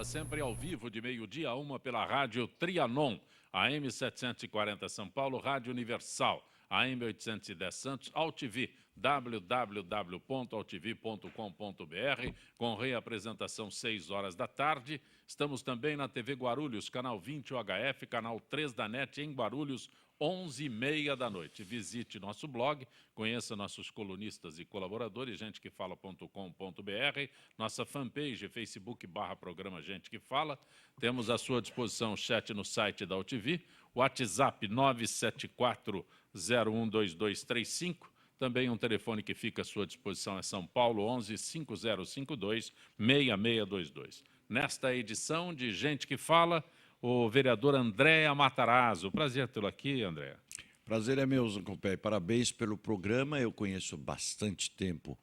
Sempre ao vivo, de meio-dia a 1 pela Rádio Trianon, AM 740 São Paulo, Rádio Universal, AM 810 Santos, AltV, www.altv.com.br, com reapresentação 6 horas da tarde. Estamos também na TV Guarulhos, canal 20 UHF, canal 3 da NET em Guarulhos, 11h30 da noite. Visite nosso blog, conheça nossos colunistas e colaboradores, gentequefala.com.br, nossa fanpage, Facebook/programa Gente que Fala. Temos à sua disposição o chat no site da UTV, WhatsApp 974012235, também um telefone que fica à sua disposição é São Paulo 11-5052-6622. Nesta edição de Gente que Fala, o vereador André Matarazzo. Prazer tê-lo aqui, André. Prazer é meu, Zancopé. Parabéns pelo programa. Eu conheço bastante tempo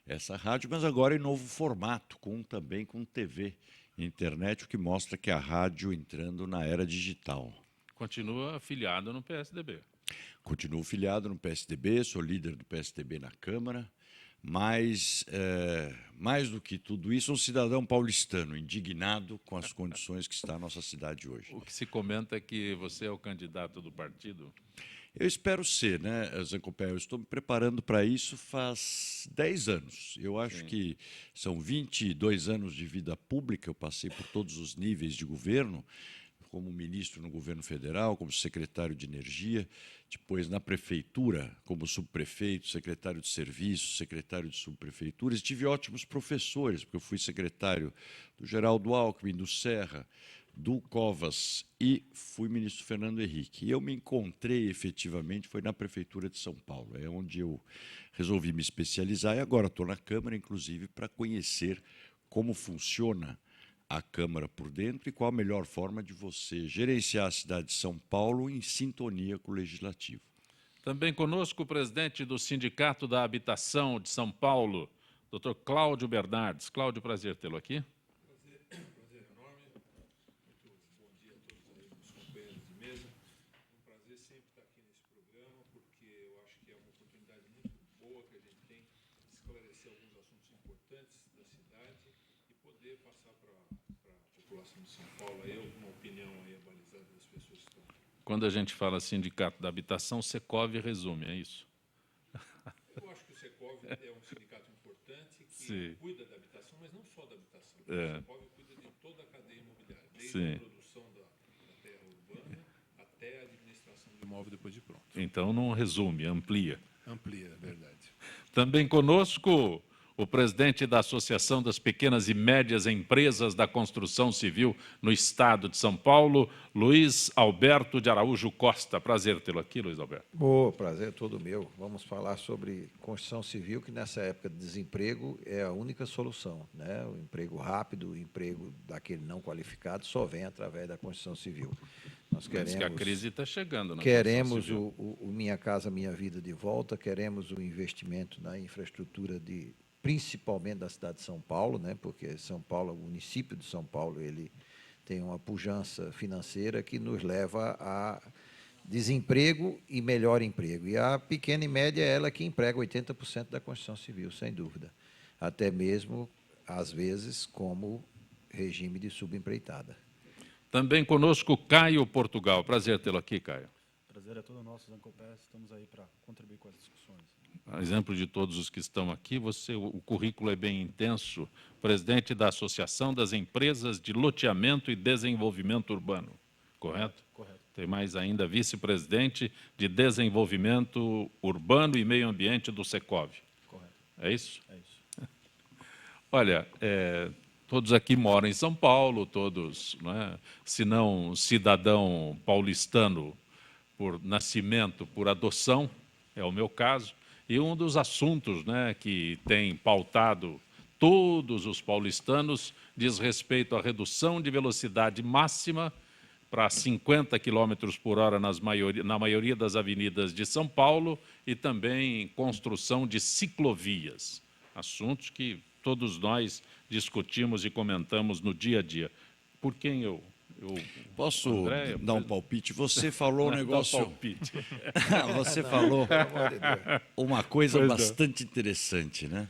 essa rádio, mas agora em novo formato, também com TV e internet, o que mostra que a rádio entrando na era digital. Continua afiliado no PSDB. Continuo filiado no PSDB, sou líder do PSDB na Câmara, mas, mais do que tudo isso, um cidadão paulistano, indignado com as condições que está a nossa cidade hoje. O que se comenta é que você é o candidato do partido? Eu espero ser, né, Zancopé? Eu estou me preparando para isso faz 10 anos. Eu acho que são 22 anos de vida pública, eu passei por todos os níveis de governo, como ministro no governo federal, como secretário de Energia, depois na prefeitura, como subprefeito, secretário de serviços, secretário de subprefeituras. Tive ótimos professores, porque eu fui secretário do Geraldo Alckmin, do Serra, do Covas e fui ministro Fernando Henrique. E eu me encontrei, efetivamente, foi na Prefeitura de São Paulo, é onde eu resolvi me especializar e agora estou na Câmara, inclusive, para conhecer como funciona a Câmara por dentro e qual a melhor forma de você gerenciar a cidade de São Paulo em sintonia com o Legislativo. Também conosco o presidente do Sindicato da Habitação de São Paulo, Dr. Cláudio Bernardes. Cláudio, prazer tê-lo aqui. Prazer enorme. Muito bom dia a todos aí, os companheiros de mesa. É um prazer sempre estar aqui nesse programa, porque eu acho que é uma oportunidade muito boa que a gente tem de esclarecer alguns assuntos importantes da cidade e poder passar para a população de São Paulo aí alguma opinião aí abalizada das pessoas que estão aqui. Quando a gente fala Sindicato da Habitação, Secov resume, é isso? Eu acho que o Secov é um sindicato importante que cuida da habitação, mas não só da habitação. O Secov cuida de toda a cadeia imobiliária, desde a produção da terra urbana até a administração do imóvel depois de pronto. Então não resume, amplia. Amplia, é verdade. Também conosco o presidente da Associação das Pequenas e Médias Empresas da Construção Civil no Estado de São Paulo, Luiz Alberto de Araújo Costa. Prazer tê-lo aqui, Luiz Alberto. O prazer é todo meu. Vamos falar sobre construção civil, que nessa época de desemprego é a única solução, né? O emprego rápido, o emprego daquele não qualificado só vem através da construção civil. Nós queremos que a crise está chegando. Queremos o Minha Casa Minha Vida de volta, queremos o investimento na infraestrutura principalmente da cidade de São Paulo, né? Porque São Paulo, o município de São Paulo, ele tem uma pujança financeira que nos leva a desemprego e melhor emprego. E a pequena e média é ela que emprega 80% da construção civil, sem dúvida. Até mesmo, às vezes, como regime de subempreitada. Também conosco Caio Portugal. Prazer tê-lo aqui, Caio. Prazer é todo nosso, Zancopé. Estamos aí para contribuir com as discussões. A exemplo de todos os que estão aqui, o currículo é bem intenso. Presidente da Associação das Empresas de Loteamento e Desenvolvimento Urbano, correto? Correto. Tem mais ainda, vice-presidente de Desenvolvimento Urbano e Meio Ambiente do Secov. Correto. É isso? É isso. Olha, todos aqui moram em São Paulo, todos, né, se não cidadão paulistano por nascimento, por adoção, é o meu caso. E um dos assuntos, né, que tem pautado todos os paulistanos diz respeito à redução de velocidade máxima para 50 km por hora na maioria das avenidas de São Paulo e também construção de ciclovias. Assuntos que todos nós discutimos e comentamos no dia a dia. Por quem eu Posso André, dar um palpite? Você falou um negócio... Dá palpite. Você falou uma coisa bastante interessante, né?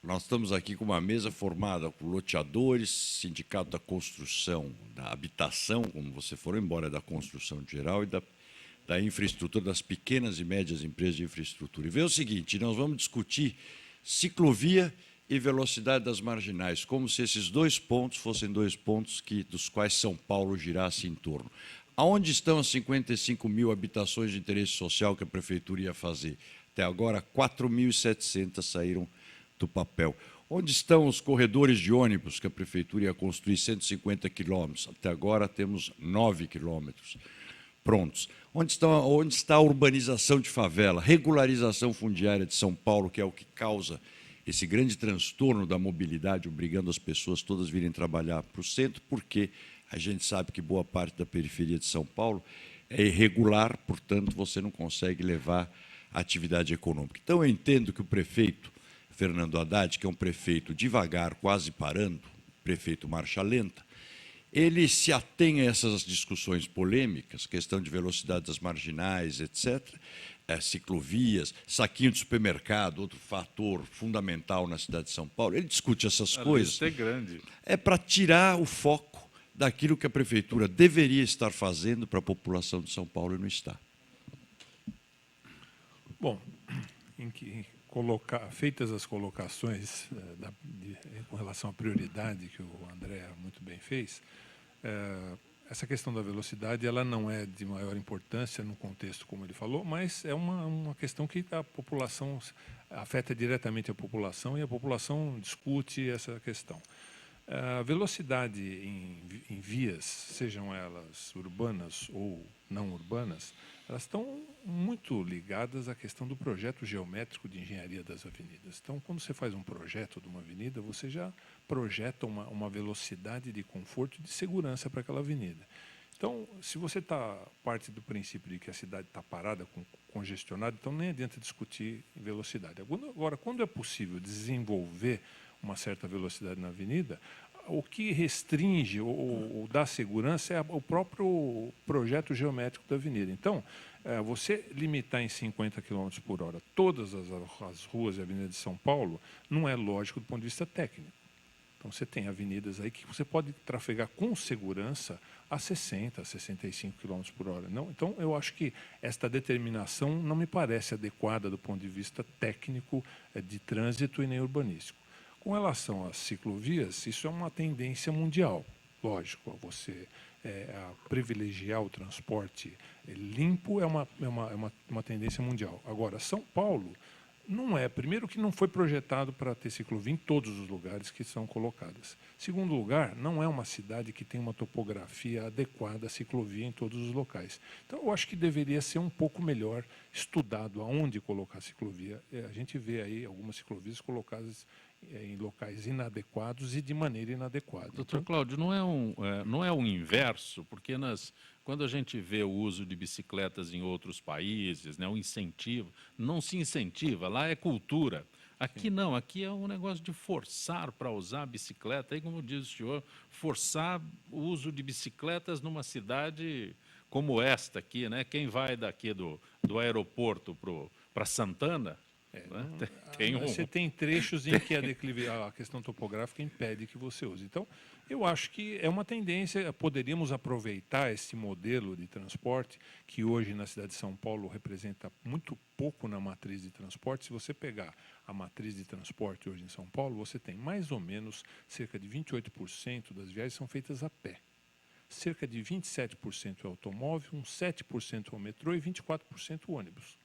Nós estamos aqui com uma mesa formada por loteadores, sindicato da construção, da habitação, como você falou, embora é da construção geral, e da infraestrutura, das pequenas e médias empresas de infraestrutura. E vê o seguinte, nós vamos discutir ciclovia e velocidade das marginais, como se esses dois pontos fossem dois pontos dos quais São Paulo girasse em torno. Aonde estão as 55 mil habitações de interesse social que a Prefeitura ia fazer? Até agora, 4.700 saíram do papel. Onde estão os corredores de ônibus que a Prefeitura ia construir 150 quilômetros? Até agora temos 9 quilômetros prontos. Onde está a urbanização de favela, regularização fundiária de São Paulo, que é o que causa esse grande transtorno da mobilidade, obrigando as pessoas todas a virem trabalhar para o centro, porque a gente sabe que boa parte da periferia de São Paulo é irregular, portanto, você não consegue levar a atividade econômica. Então, eu entendo que o prefeito Fernando Haddad, que é um prefeito devagar, quase parando, prefeito marcha lenta, ele se atém a essas discussões polêmicas, questão de velocidade das marginais, etc., ciclovias, saquinho de supermercado, outro fator fundamental na cidade de São Paulo. Ele discute essas coisas. Isso é grande. É para tirar o foco daquilo que a Prefeitura deveria estar fazendo para a população de São Paulo e não está. Bom, feitas as colocações com relação à prioridade que o André muito bem fez, essa questão da velocidade ela não é de maior importância no contexto como ele falou, mas é uma questão que a população afeta diretamente a população e a população discute essa questão. A velocidade em vias, sejam elas urbanas ou não urbanas, elas estão muito ligadas à questão do projeto geométrico de engenharia das avenidas. Então, quando você faz um projeto de uma avenida, você já projeta uma velocidade de conforto e de segurança para aquela avenida. Então, se você parte do princípio de que a cidade está parada, congestionada, então nem adianta discutir velocidade. Agora, quando é possível desenvolver uma certa velocidade na avenida, o que restringe ou dá segurança é o próprio projeto geométrico da avenida. Então, você limitar em 50 km por hora todas as ruas e avenidas de São Paulo não é lógico do ponto de vista técnico. Então, você tem avenidas aí que você pode trafegar com segurança a 60, 65 km por hora. Não? Então, eu acho que esta determinação não me parece adequada do ponto de vista técnico de trânsito e nem urbanístico. Com relação às ciclovias, isso é uma tendência mundial. Lógico, você privilegiar o transporte limpo é uma tendência mundial. Agora, São Paulo não é, primeiro que não foi projetado para ter ciclovia em todos os lugares que são colocadas. Segundo lugar, não é uma cidade que tem uma topografia adequada à ciclovia em todos os locais. Então, eu acho que deveria ser um pouco melhor estudado aonde colocar a ciclovia. A gente vê aí algumas ciclovias colocadas em locais inadequados e de maneira inadequada. Doutor Cláudio, não é o inverso, porque quando a gente vê o uso de bicicletas em outros países, né, o incentivo, não se incentiva, lá é cultura. Aqui não, aqui é um negócio de forçar para usar a bicicleta, aí como diz o senhor, forçar o uso de bicicletas numa cidade como esta aqui, né? Quem vai daqui do aeroporto para Santana, Você tem trechos em que a questão topográfica impede que você use. Então, eu acho que é uma tendência, poderíamos aproveitar esse modelo de transporte, que hoje na cidade de São Paulo representa muito pouco na matriz de transporte. Se você pegar a matriz de transporte hoje em São Paulo, você tem mais ou menos cerca de 28% das viagens são feitas a pé. Cerca de 27% é automóvel, uns 7% é o metrô e 24% o ônibus.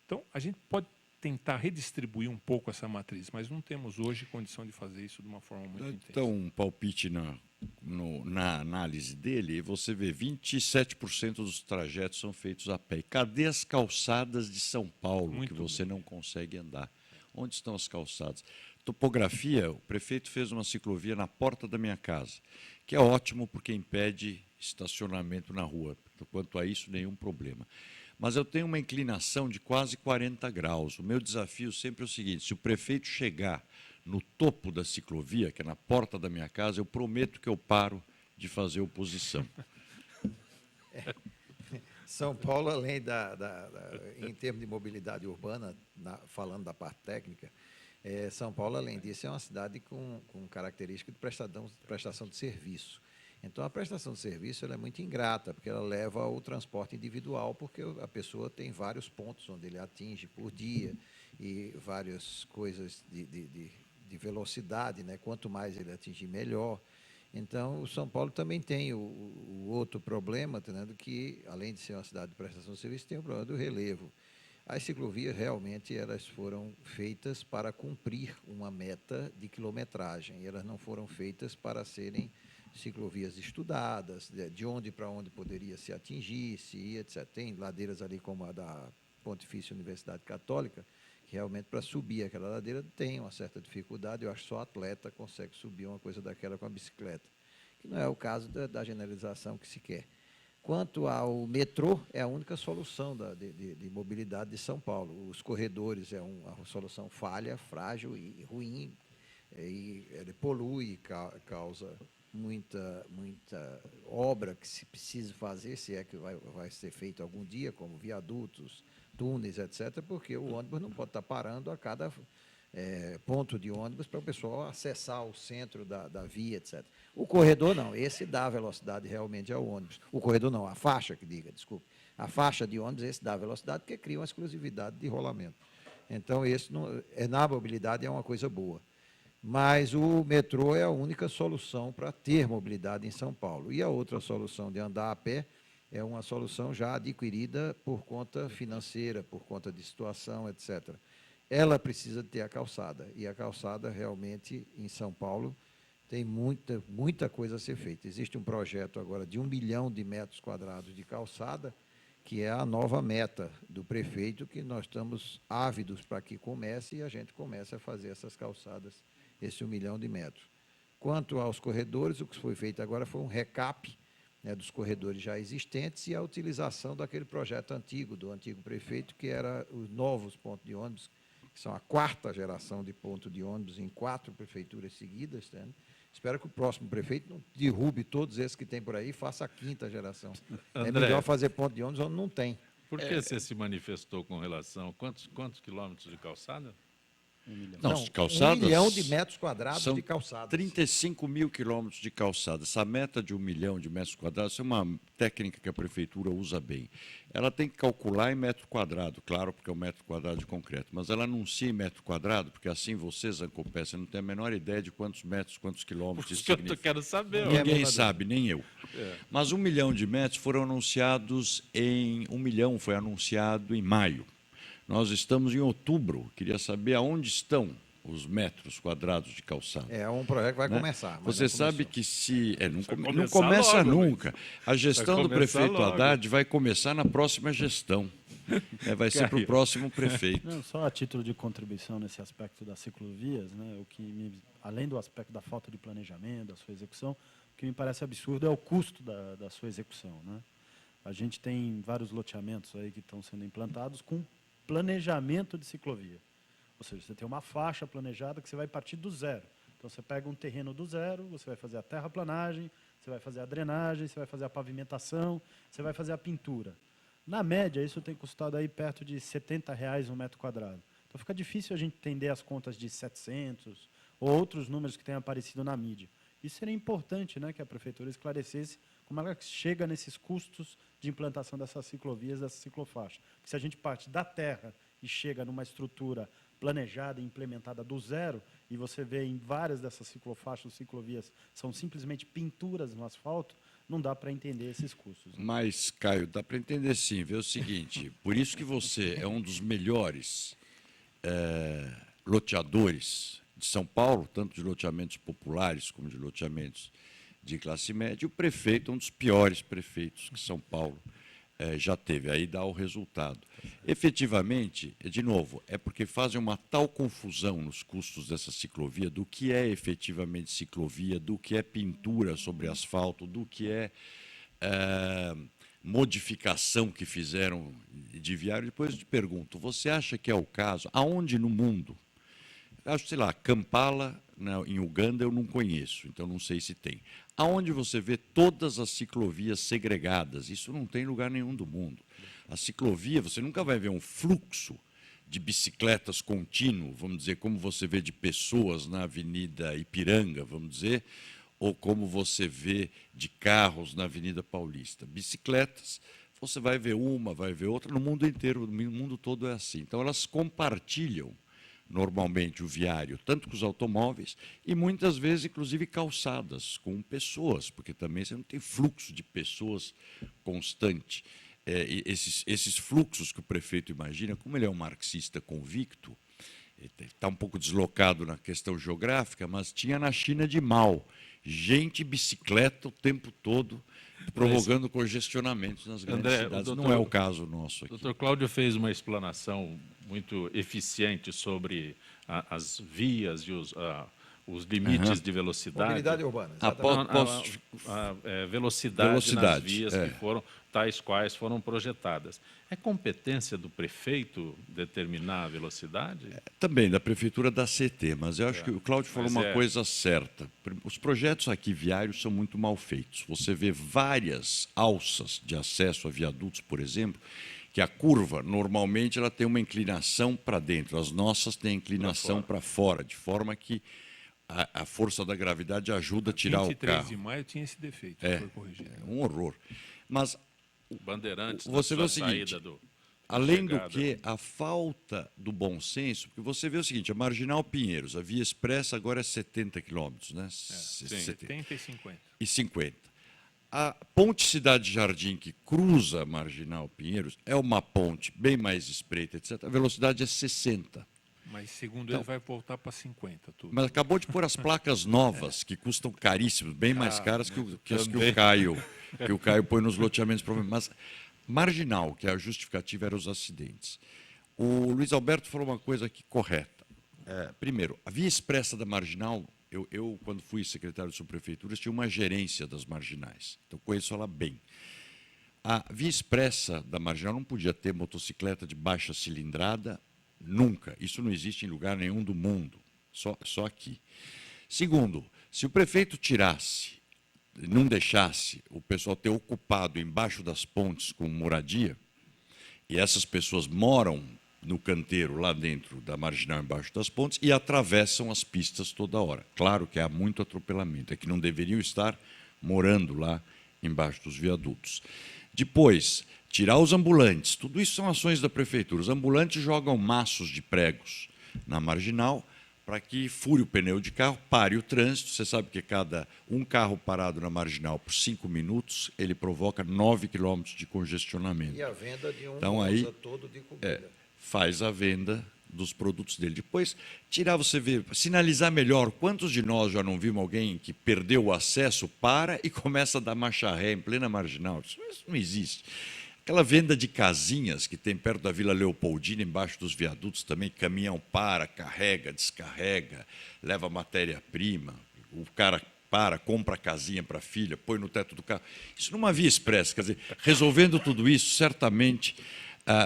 Então, a gente pode tentar redistribuir um pouco essa matriz, mas não temos hoje condição de fazer isso de uma forma muito intensa. Então, um palpite na análise dele, você vê 27% dos trajetos são feitos a pé. E cadê as calçadas de São Paulo, muito que você não consegue andar? Onde estão as calçadas? Topografia, o prefeito fez uma ciclovia na porta da minha casa, que é ótimo porque impede estacionamento na rua. Quanto a isso, nenhum problema. Mas eu tenho uma inclinação de quase 40 graus. O meu desafio sempre é o seguinte: se o prefeito chegar no topo da ciclovia, que é na porta da minha casa, eu prometo que eu paro de fazer oposição. São Paulo, além em termos de mobilidade urbana, falando da parte técnica, São Paulo, além disso, é uma cidade com característica de prestação de serviço. Então, a prestação de serviço ela é muito ingrata, porque ela leva ao transporte individual, porque a pessoa tem vários pontos onde ele atinge por dia e várias coisas de velocidade, né? Quanto mais ele atingir, melhor. Então, o São Paulo também tem o outro problema, entendendo que, além de ser uma cidade de prestação de serviço, tem o problema do relevo. As ciclovias, realmente, elas foram feitas para cumprir uma meta de quilometragem. Elas não foram feitas para serem ciclovias estudadas, de onde para onde poderia se atingir, se ir, etc. Tem ladeiras ali como a da Pontifícia Universidade Católica, que realmente para subir aquela ladeira tem uma certa dificuldade. Eu acho que só atleta consegue subir uma coisa daquela com a bicicleta, que não é o caso da generalização que se quer. Quanto ao metrô, é a única solução de mobilidade de São Paulo. Os corredores é uma solução falha, frágil e ruim, e ele polui, causa muita obra que se precisa fazer, se é que vai ser feito algum dia, como viadutos, túneis, etc., porque o ônibus não pode estar parando a cada ponto de ônibus para o pessoal acessar o centro da via, etc. O corredor não, esse dá velocidade realmente ao ônibus. O corredor não, a faixa que diga, desculpe. A faixa de ônibus, esse dá velocidade, porque cria uma exclusividade de rolamento. Então, esse na mobilidade é uma coisa boa. Mas o metrô é a única solução para ter mobilidade em São Paulo. E a outra solução de andar a pé é uma solução já adquirida por conta financeira, por conta de situação, etc. Ela precisa ter a calçada, e a calçada realmente em São Paulo tem muita coisa a ser feita. Existe um projeto agora de 1 milhão de metros quadrados de calçada, que é a nova meta do prefeito, que nós estamos ávidos para que comece e a gente comece a fazer essas calçadas, esse 1 milhão de metros. Quanto aos corredores, o que foi feito agora foi um recap, né, dos corredores já existentes e a utilização daquele projeto antigo, do antigo prefeito, que era os novos pontos de ônibus, que são a 4ª geração de ponto de ônibus em 4 prefeituras seguidas. Né? Espero que o próximo prefeito não derrube todos esses que tem por aí e faça a 5ª geração. André, é melhor fazer ponto de ônibus onde não tem. Por que você se manifestou com relação... Quantos quilômetros de calçada? 1 milhão. Não, calçadas 1 milhão de metros quadrados são de calçadas. 35 mil quilômetros de calçada. Essa meta de 1 milhão de metros quadrados é uma técnica que a prefeitura usa bem. Ela tem que calcular em metro quadrado, claro, porque é um metro quadrado de concreto, mas ela anuncia em metro quadrado, porque assim você, Zancopé, você não tem a menor ideia de quantos metros, quantos quilômetros isso Isso que eu significa. quero saber. Ninguém sabe, nem eu. É. Mas 1 milhão de metros foram anunciados em... 1 milhão foi anunciado em maio. Nós estamos em outubro. Queria saber aonde estão os metros quadrados de calçada. É um projeto que vai né? começar. Mas Você não sabe começou. que se... Vai não começar começa logo, nunca. A gestão vai do começar prefeito logo. Haddad vai começar na próxima gestão. Vai ser para o próximo prefeito. Não, só a título de contribuição nesse aspecto das ciclovias, né, além do aspecto da falta de planejamento, da sua execução, o que me parece absurdo é o custo da sua execução. Né? A gente tem vários loteamentos aí que estão sendo implantados com planejamento de ciclovia. Ou seja, você tem uma faixa planejada que você vai partir do zero. Então, você pega um terreno do zero, você vai fazer a terraplanagem, você vai fazer a drenagem, você vai fazer a pavimentação, você vai fazer a pintura. Na média, isso tem custado aí perto de R$ 70 um metro quadrado. Então, fica difícil a gente entender as contas de 700 ou outros números que têm aparecido na mídia. Isso seria importante, né, que a prefeitura esclarecesse como ela chega nesses custos de implantação dessas ciclovias, dessa ciclofaixa. Porque se a gente parte da terra e chega numa estrutura planejada e implementada do zero, e você vê em várias dessas ciclofaixas, ciclovias, são simplesmente pinturas no asfalto, não dá para entender esses custos. Né? Mas, Caio, dá para entender sim. Vê o seguinte, por isso que você é um dos melhores loteadores de São Paulo, tanto de loteamentos populares como de loteamentos de classe média. O prefeito é um dos piores prefeitos que São Paulo já teve. Aí dá o resultado. Efetivamente, de novo, é porque fazem uma tal confusão nos custos dessa ciclovia, do que é efetivamente ciclovia, do que é pintura sobre asfalto, do que é modificação que fizeram de viário. Depois eu te pergunto, você acha que é o caso? Aonde no mundo? Acho, sei lá, Kampala, em Uganda, eu não conheço, então não sei se tem. Aonde você vê todas as ciclovias segregadas? Isso não tem em lugar nenhum do mundo. A ciclovia, você nunca vai ver um fluxo de bicicletas contínuo, vamos dizer, como você vê de pessoas na Avenida Ipiranga, vamos dizer, ou como você vê de carros na Avenida Paulista. Bicicletas, você vai ver uma, vai ver outra, no mundo inteiro, no mundo todo é assim. Então, elas compartilham normalmente o viário, tanto com os automóveis e muitas vezes, inclusive, calçadas com pessoas, porque também você não tem fluxo de pessoas constante. E esses fluxos que o prefeito imagina, como ele é um marxista convicto, está um pouco deslocado na questão geográfica, mas tinha na China de Mao, gente bicicleta o tempo todo, provocando congestionamentos nas grandes André, cidades. Não é o caso nosso aqui. O doutor Cláudio fez uma explanação muito eficiente sobre as vias e os limites de velocidade. Mobilidade urbana. Ah, Exatamente. Velocidade nas vias é. que foram, tais quais foram projetadas. É competência do prefeito determinar a velocidade? Também da Prefeitura da CT, mas eu acho que o Cláudio falou Mas uma coisa certa. Os projetos aqui viários são muito mal feitos. Você vê várias alças de acesso a viadutos, por exemplo, que a curva, normalmente, ela tem uma inclinação para dentro. As nossas têm a inclinação para fora, de forma que a força da gravidade ajuda a tirar o 23 carro. de maio tinha esse defeito, foi corrigido. É um horror. Mas Bandeirantes, você vê na o sua seguinte, saída além do chegada. que, a falta do bom senso, porque você vê o seguinte, a Marginal Pinheiros, a via expressa agora é 70 quilômetros, né? 70 e 50. E 50. A ponte Cidade Jardim, que cruza a Marginal Pinheiros, é uma ponte bem mais estreita, etc. A velocidade é 60. Mas, segundo ele, vai voltar para 50 tudo. Mas acabou de pôr as placas novas, que custam caríssimos, bem mais caras que as que o Caio põe nos loteamentos. Mas Marginal, que é a justificativa, eram os acidentes. O Luiz Alberto falou uma coisa aqui correta. Primeiro, a via expressa da Marginal, eu, quando fui secretário de subprefeituras, tinha uma gerência das marginais. Então, conheço ela bem. A via expressa da Marginal não podia ter motocicleta de baixa cilindrada, nunca. Isso não existe em lugar nenhum do mundo, só aqui. Segundo, se o prefeito tirasse, não deixasse o pessoal ter ocupado embaixo das pontes com moradia, e essas pessoas moram no canteiro lá dentro da Marginal, embaixo das pontes, e atravessam as pistas toda hora. Claro que há muito atropelamento, é que não deveriam estar morando lá embaixo dos viadutos. Depois, tirar os ambulantes, tudo isso são ações da prefeitura. Os ambulantes jogam maços de pregos na Marginal para que fure o pneu de carro, pare o trânsito. Você sabe que um carro parado na Marginal por 5 minutos, ele provoca 9 quilômetros de congestionamento. E a venda de um Então, aí, todo de comida. faz a venda dos produtos dele. Depois, você vê, sinalizar melhor. Quantos de nós já não vimos alguém que perdeu o acesso, para e começa a dar marcha ré em plena Marginal? Isso não existe. Aquela venda de casinhas que tem perto da Vila Leopoldina, embaixo dos viadutos também, caminhão para, carrega, descarrega, leva matéria-prima, o cara compra a casinha para a filha, põe no teto do carro. Isso numa via expressa. Quer dizer, resolvendo tudo isso, certamente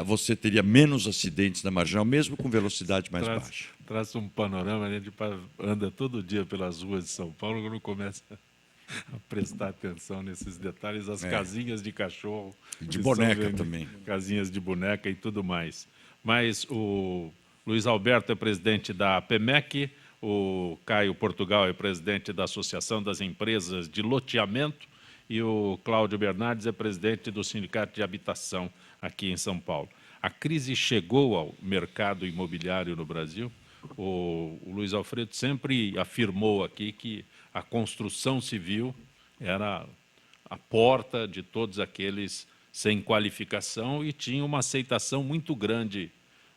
você teria menos acidentes na Marginal, mesmo com velocidade mais baixa. Traz um panorama, a gente anda todo dia pelas ruas de São Paulo, quando começa a prestar atenção nesses detalhes, as casinhas de cachorro. De boneca também. Casinhas de boneca e tudo mais. Mas o Luiz Alberto é presidente da APEMEC, o Caio Portugal é presidente da Associação das Empresas de Loteamento e o Cláudio Bernardes é presidente do Sindicato de Habitação aqui em São Paulo. A crise chegou ao mercado imobiliário no Brasil? O Luiz Alfredo sempre afirmou aqui que a construção civil era a porta de todos aqueles sem qualificação e tinha uma aceitação muito grande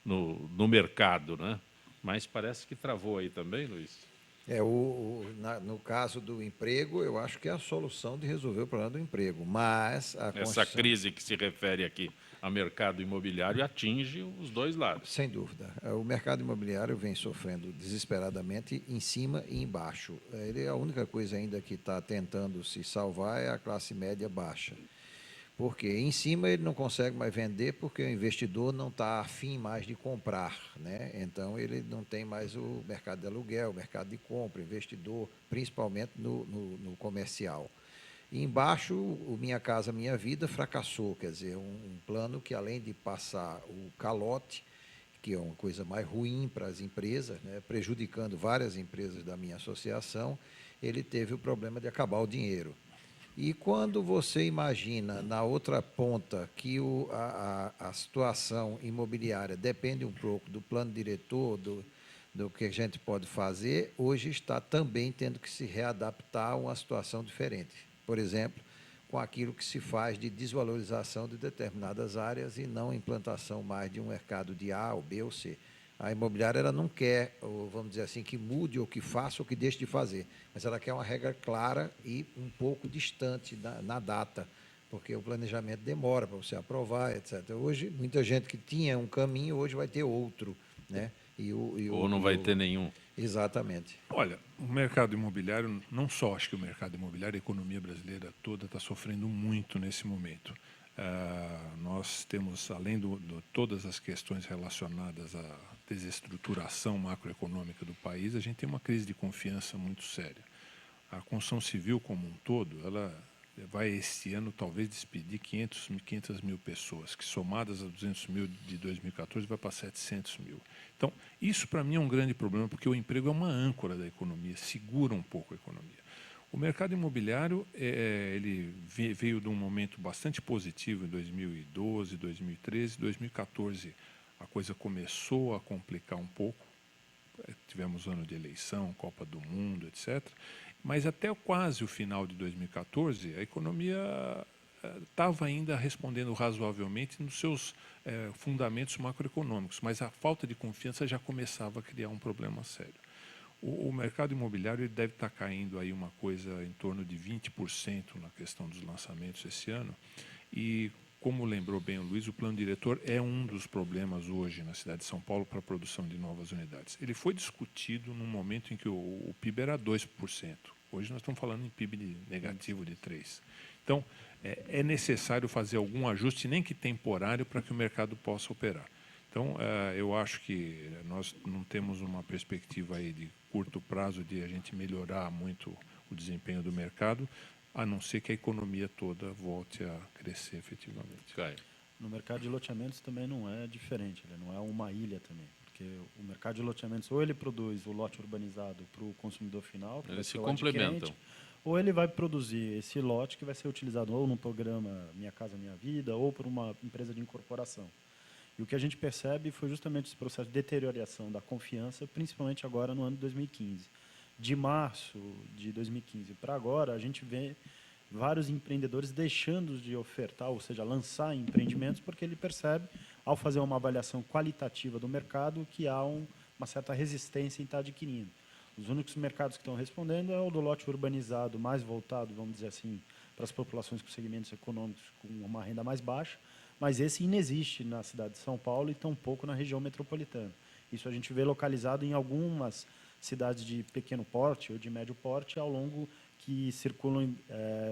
no mercado, né? Mas parece que travou aí também, Luiz. No caso do emprego, eu acho que é a solução de resolver o problema do emprego, mas Essa crise que se refere aqui ao mercado imobiliário atinge os dois lados. Sem dúvida. O mercado imobiliário vem sofrendo desesperadamente em cima e embaixo. A única coisa ainda que está tentando se salvar é a classe média baixa. Porque em cima ele não consegue mais vender porque o investidor não está afim mais de comprar, né? Então ele não tem mais o mercado de aluguel, o mercado de compra, investidor, principalmente no comercial. E embaixo, o Minha Casa Minha Vida fracassou, quer dizer, um plano que além de passar o calote, que é uma coisa mais ruim para as empresas, né, prejudicando várias empresas da minha associação, ele teve o problema de acabar o dinheiro. E quando você imagina, na outra ponta, que a situação imobiliária depende um pouco do plano diretor, do que a gente pode fazer, hoje está também tendo que se readaptar a uma situação diferente. Por exemplo, com aquilo que se faz de desvalorização de determinadas áreas e não implantação mais de um mercado de A, ou B ou C. A imobiliária ela não quer, ou vamos dizer assim, que mude ou que faça ou que deixe de fazer, mas ela quer uma regra clara e um pouco distante na data, porque o planejamento demora para você aprovar, etc. Hoje, muita gente que tinha um caminho, hoje vai ter outro, né? Ou não vai ter nenhum. Exatamente. Olha, o mercado imobiliário, não só acho que o mercado imobiliário, a economia brasileira toda está sofrendo muito nesse momento. Nós temos, além de todas as questões relacionadas à desestruturação macroeconômica do país, a gente tem uma crise de confiança muito séria. A construção civil como um todo, ela vai este ano talvez despedir 500 mil pessoas, que somadas a 200 mil de 2014 vai para 700 mil. Então, isso para mim é um grande problema, porque o emprego é uma âncora da economia, segura um pouco a economia. O mercado imobiliário ele veio de um momento bastante positivo em 2012, 2013, 2014. A coisa começou a complicar um pouco. Tivemos ano de eleição, Copa do Mundo, etc. Mas até quase o final de 2014, a economia estava ainda respondendo razoavelmente nos seus fundamentos macroeconômicos, mas a falta de confiança já começava a criar um problema sério. O mercado imobiliário ele deve estar caindo aí uma coisa em torno de 20% na questão dos lançamentos esse ano. E, como lembrou bem o Luiz, o plano diretor é um dos problemas hoje na cidade de São Paulo para a produção de novas unidades. Ele foi discutido num momento em que o PIB era 2%. Hoje nós estamos falando em PIB negativo de 3%. Então, é necessário fazer algum ajuste, nem que temporário, para que o mercado possa operar. Então, eu acho que nós não temos uma perspectiva aí de curto prazo de a gente melhorar muito o desempenho do mercado, a não ser que a economia toda volte a crescer efetivamente. Caio. No mercado de loteamentos também não é diferente, ele não é uma ilha também, porque o mercado de loteamentos ou ele produz o lote urbanizado para o consumidor final, que Eles vai se ser o complementam. adquirente, ou ele vai produzir esse lote que vai ser utilizado ou no programa Minha Casa Minha Vida ou por uma empresa de incorporação. E o que a gente percebe foi justamente esse processo de deterioração da confiança, principalmente agora no ano de 2015. De março de 2015 para agora, a gente vê vários empreendedores deixando de ofertar, ou seja, lançar empreendimentos, porque ele percebe, ao fazer uma avaliação qualitativa do mercado, que há uma certa resistência em estar adquirindo. Os únicos mercados que estão respondendo é o do lote urbanizado, mais voltado, vamos dizer assim, para as populações com segmentos econômicos com uma renda mais baixa, mas esse inexiste na cidade de São Paulo e tampouco na região metropolitana. Isso a gente vê localizado em algumas cidades de pequeno porte ou de médio porte ao longo que circulam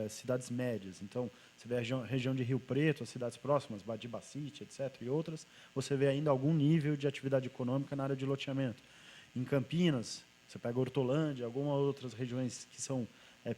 cidades médias. Então, você vê a região de Rio Preto, as cidades próximas, Badibacite, etc., e outras, você vê ainda algum nível de atividade econômica na área de loteamento. Em Campinas, você pega Hortolândia, algumas outras regiões que são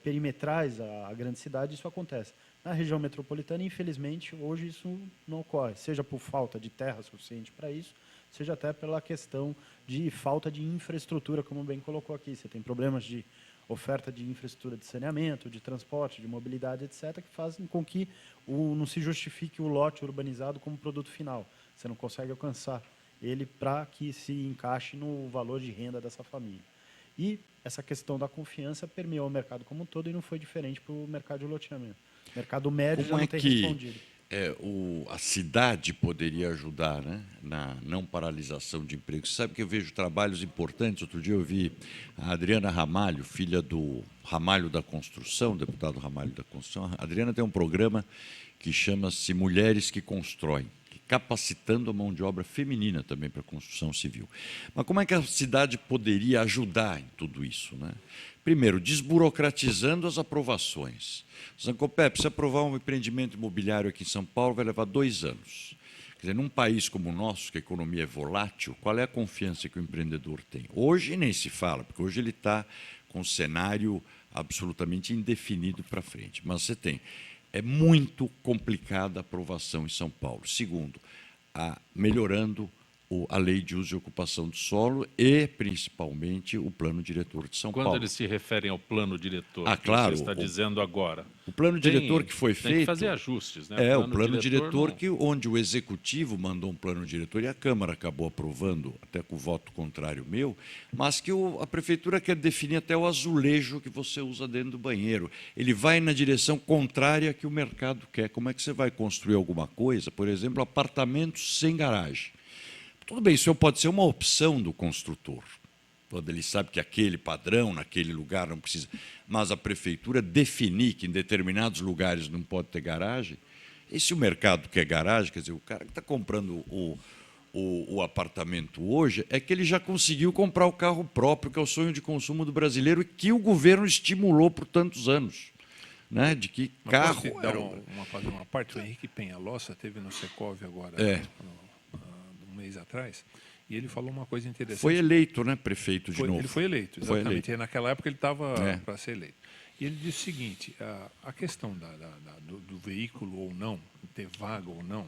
perimetrais à grande cidade, isso acontece. Na região metropolitana, infelizmente, hoje isso não ocorre, seja por falta de terra suficiente para isso, seja até pela questão de falta de infraestrutura, como bem colocou aqui. Você tem problemas de oferta de infraestrutura de saneamento, de transporte, de mobilidade, etc., que fazem com que não se justifique o lote urbanizado como produto final. Você não consegue alcançar ele para que se encaixe no valor de renda dessa família. E essa questão da confiança permeou o mercado como um todo e não foi diferente para o mercado de loteamento. O mercado médio já não tem respondido. A cidade poderia ajudar, né, na não paralisação de emprego? Você sabe que eu vejo trabalhos importantes. Outro dia eu vi a Adriana Ramalho, filha do Ramalho da Construção, deputado Ramalho da Construção. A Adriana tem um programa que chama-se Mulheres que Constroem, capacitando a mão de obra feminina também para a construção civil. Mas como é que a cidade poderia ajudar em tudo isso, né? Primeiro, desburocratizando as aprovações. Zancopé, se aprovar um empreendimento imobiliário aqui em São Paulo, vai levar 2 anos. Quer dizer, num país como o nosso, que a economia é volátil, qual é a confiança que o empreendedor tem? Hoje nem se fala, porque hoje ele está com um cenário absolutamente indefinido para frente. Mas você tem. É muito complicada a aprovação em São Paulo. Segundo, melhorando a Lei de Uso e Ocupação do Solo e, principalmente, o Plano Diretor de São Quando Paulo. eles se referem ao plano diretor, Ah, que claro, você está dizendo agora, O plano diretor que foi tem feito... que fazer ajustes, né? É, o plano diretor não- onde o Executivo mandou um plano diretor e a Câmara acabou aprovando, até com o voto contrário meu, mas que a Prefeitura quer definir até o azulejo que você usa dentro do banheiro. Ele vai na direção contrária que o mercado quer. Como é que você vai construir alguma coisa, por exemplo, apartamentos sem garagem? Tudo bem, isso pode ser uma opção do construtor, quando ele sabe que aquele padrão, naquele lugar, não precisa. Mas a Prefeitura definir que em determinados lugares não pode ter garagem, e se o mercado quer garagem, quer dizer, o cara que está comprando o apartamento hoje é que ele já conseguiu comprar o carro próprio, que é o sonho de consumo do brasileiro, e que o governo estimulou por tantos anos. Né? De que Mas carro posso dar era... fazer uma parte? O Henrique Penhalosa teve no Secov agora, um mês atrás, e ele falou uma coisa interessante. Foi eleito, né, prefeito de novo. Ele foi eleito, Foi exatamente. eleito. E naquela época ele estava É. para ser eleito. E ele disse o seguinte, a questão do veículo ou não, ter vaga ou não,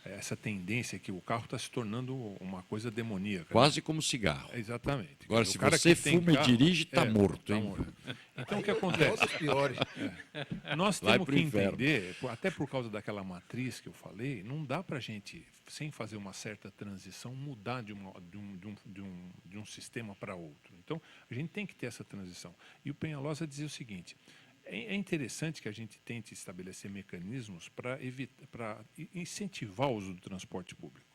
essa tendência que o carro está se tornando uma coisa demoníaca. Quase como cigarro. Exatamente. Agora, O se cara você que tem fuma e carro- dirige, está é, morto. tá Hein? morto. Então, o que acontece? Piores. Nós Vai temos pro que inferno. entender, até por causa daquela matriz que eu falei, não dá para a gente, sem fazer uma certa transição, mudar de um sistema para outro. Então, a gente tem que ter essa transição. E o Penhalosa dizia o seguinte, é interessante que a gente tente estabelecer mecanismos para incentivar o uso do transporte público.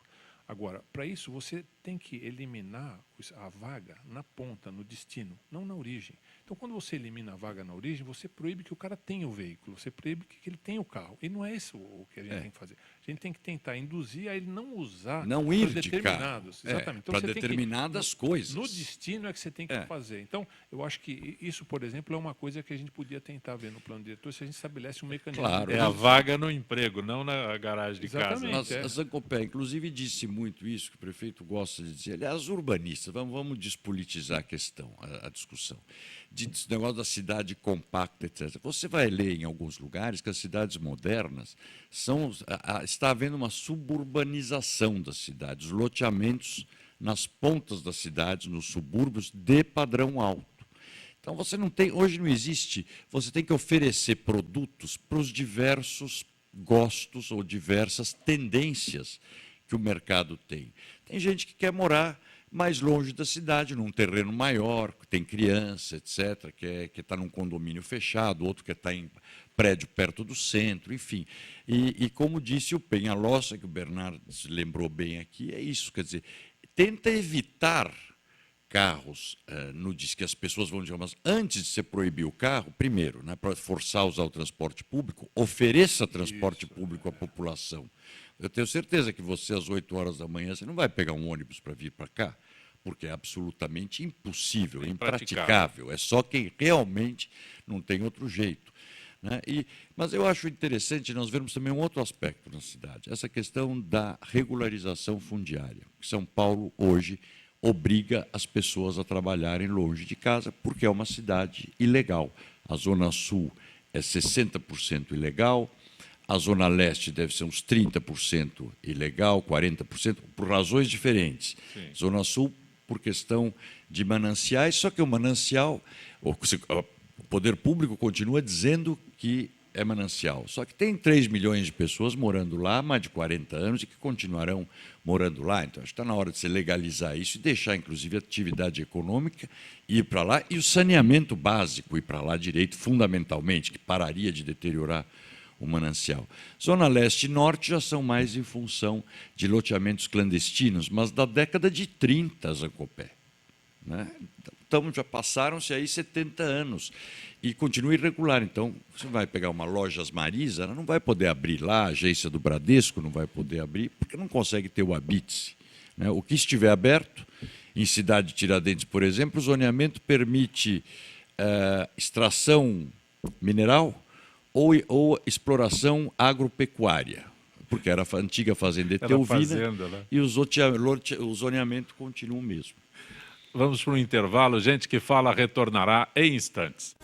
Agora, para isso, você tem que eliminar a vaga na ponta, no destino, não na origem. Então, quando você elimina a vaga na origem, você proíbe que o cara tenha o veículo, você proíbe que ele tenha o carro. E não é isso o que a gente tem que fazer. A gente tem que tentar induzir a ele não usar Não ir para de determinados. carro. Exatamente. Então, para você tem que- determinadas coisas. No destino é que você tem que fazer. Então, eu acho que isso, por exemplo, é uma coisa que a gente podia tentar ver no plano diretor se a gente estabelece um mecanismo. Claro. É a vaga no emprego, não na garagem de Exatamente. casa. Mas a Zancopé, inclusive, disse muito isso, que o prefeito gosta de dizer. Aliás, os urbanistas, vamos despolitizar a questão, a discussão. Esse negócio da cidade compacta, etc. Você vai ler em alguns lugares que as cidades modernas está havendo uma suburbanização das cidades, loteamentos nas pontas das cidades, nos subúrbios, de padrão alto. Então, hoje não existe, você tem que oferecer produtos para os diversos gostos ou diversas tendências que o mercado tem. Tem gente que quer morar mais longe da cidade, num terreno maior, que tem criança, etc., que está num condomínio fechado, outro que está em prédio perto do centro, enfim. E como disse o Penhalosa, que o Bernardo lembrou bem aqui, é isso, quer dizer, tenta evitar carros, diz que as pessoas vão dizer, mas antes de você proibir o carro, primeiro, né, para forçar a usar o transporte público, ofereça transporte público à população. Eu tenho certeza que você, às 8 horas da manhã, você não vai pegar um ônibus para vir para cá, porque é absolutamente impossível, impraticável. É só quem realmente não tem outro jeito. Né? Mas eu acho interessante nós vermos também um outro aspecto na cidade, essa questão da regularização fundiária. São Paulo, hoje, obriga as pessoas a trabalharem longe de casa, porque é uma cidade ilegal. A Zona Sul é 60% ilegal, a Zona Leste deve ser uns 30% ilegal, 40%, por razões diferentes. Sim. Zona Sul, por questão de mananciais, só que o manancial, o poder público continua dizendo que é manancial. Só que tem 3 milhões de pessoas morando lá há mais de 40 anos e que continuarão morando lá. Então, acho que está na hora de se legalizar isso e deixar, inclusive, a atividade econômica ir para lá e o saneamento básico ir para lá direito, fundamentalmente, que pararia de deteriorar o manancial. Zona Leste e Norte já são mais em função de loteamentos clandestinos, mas da década de 30, Zancopé. Né? Então, já passaram-se aí 70 anos e continua irregular. Então, você vai pegar uma Lojas Marisa, ela não vai poder abrir lá, a agência do Bradesco não vai poder abrir, porque não consegue ter o habite-se. Né? O que estiver aberto, em Cidade de Tiradentes, por exemplo, o zoneamento permite extração mineral ou exploração agropecuária, porque era a antiga fazenda Etelvina, né? E o zoneamento continua o mesmo. Vamos para um intervalo. Gente que fala retornará em instantes.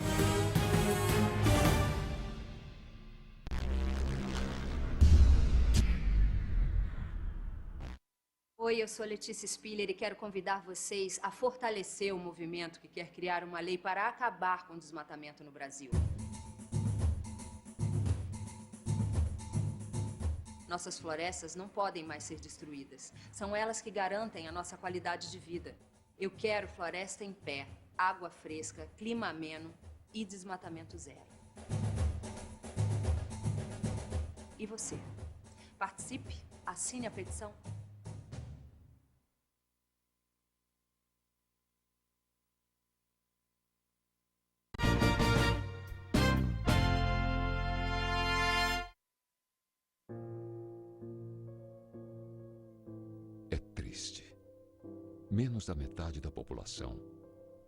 Oi, eu sou Letícia Spiller e quero convidar vocês a fortalecer o movimento que quer criar uma lei para acabar com o desmatamento no Brasil. Nossas florestas não podem mais ser destruídas. São elas que garantem a nossa qualidade de vida. Eu quero floresta em pé, água fresca, clima ameno e desmatamento zero. E você? Participe, assine a petição. É triste. Menos da metade da população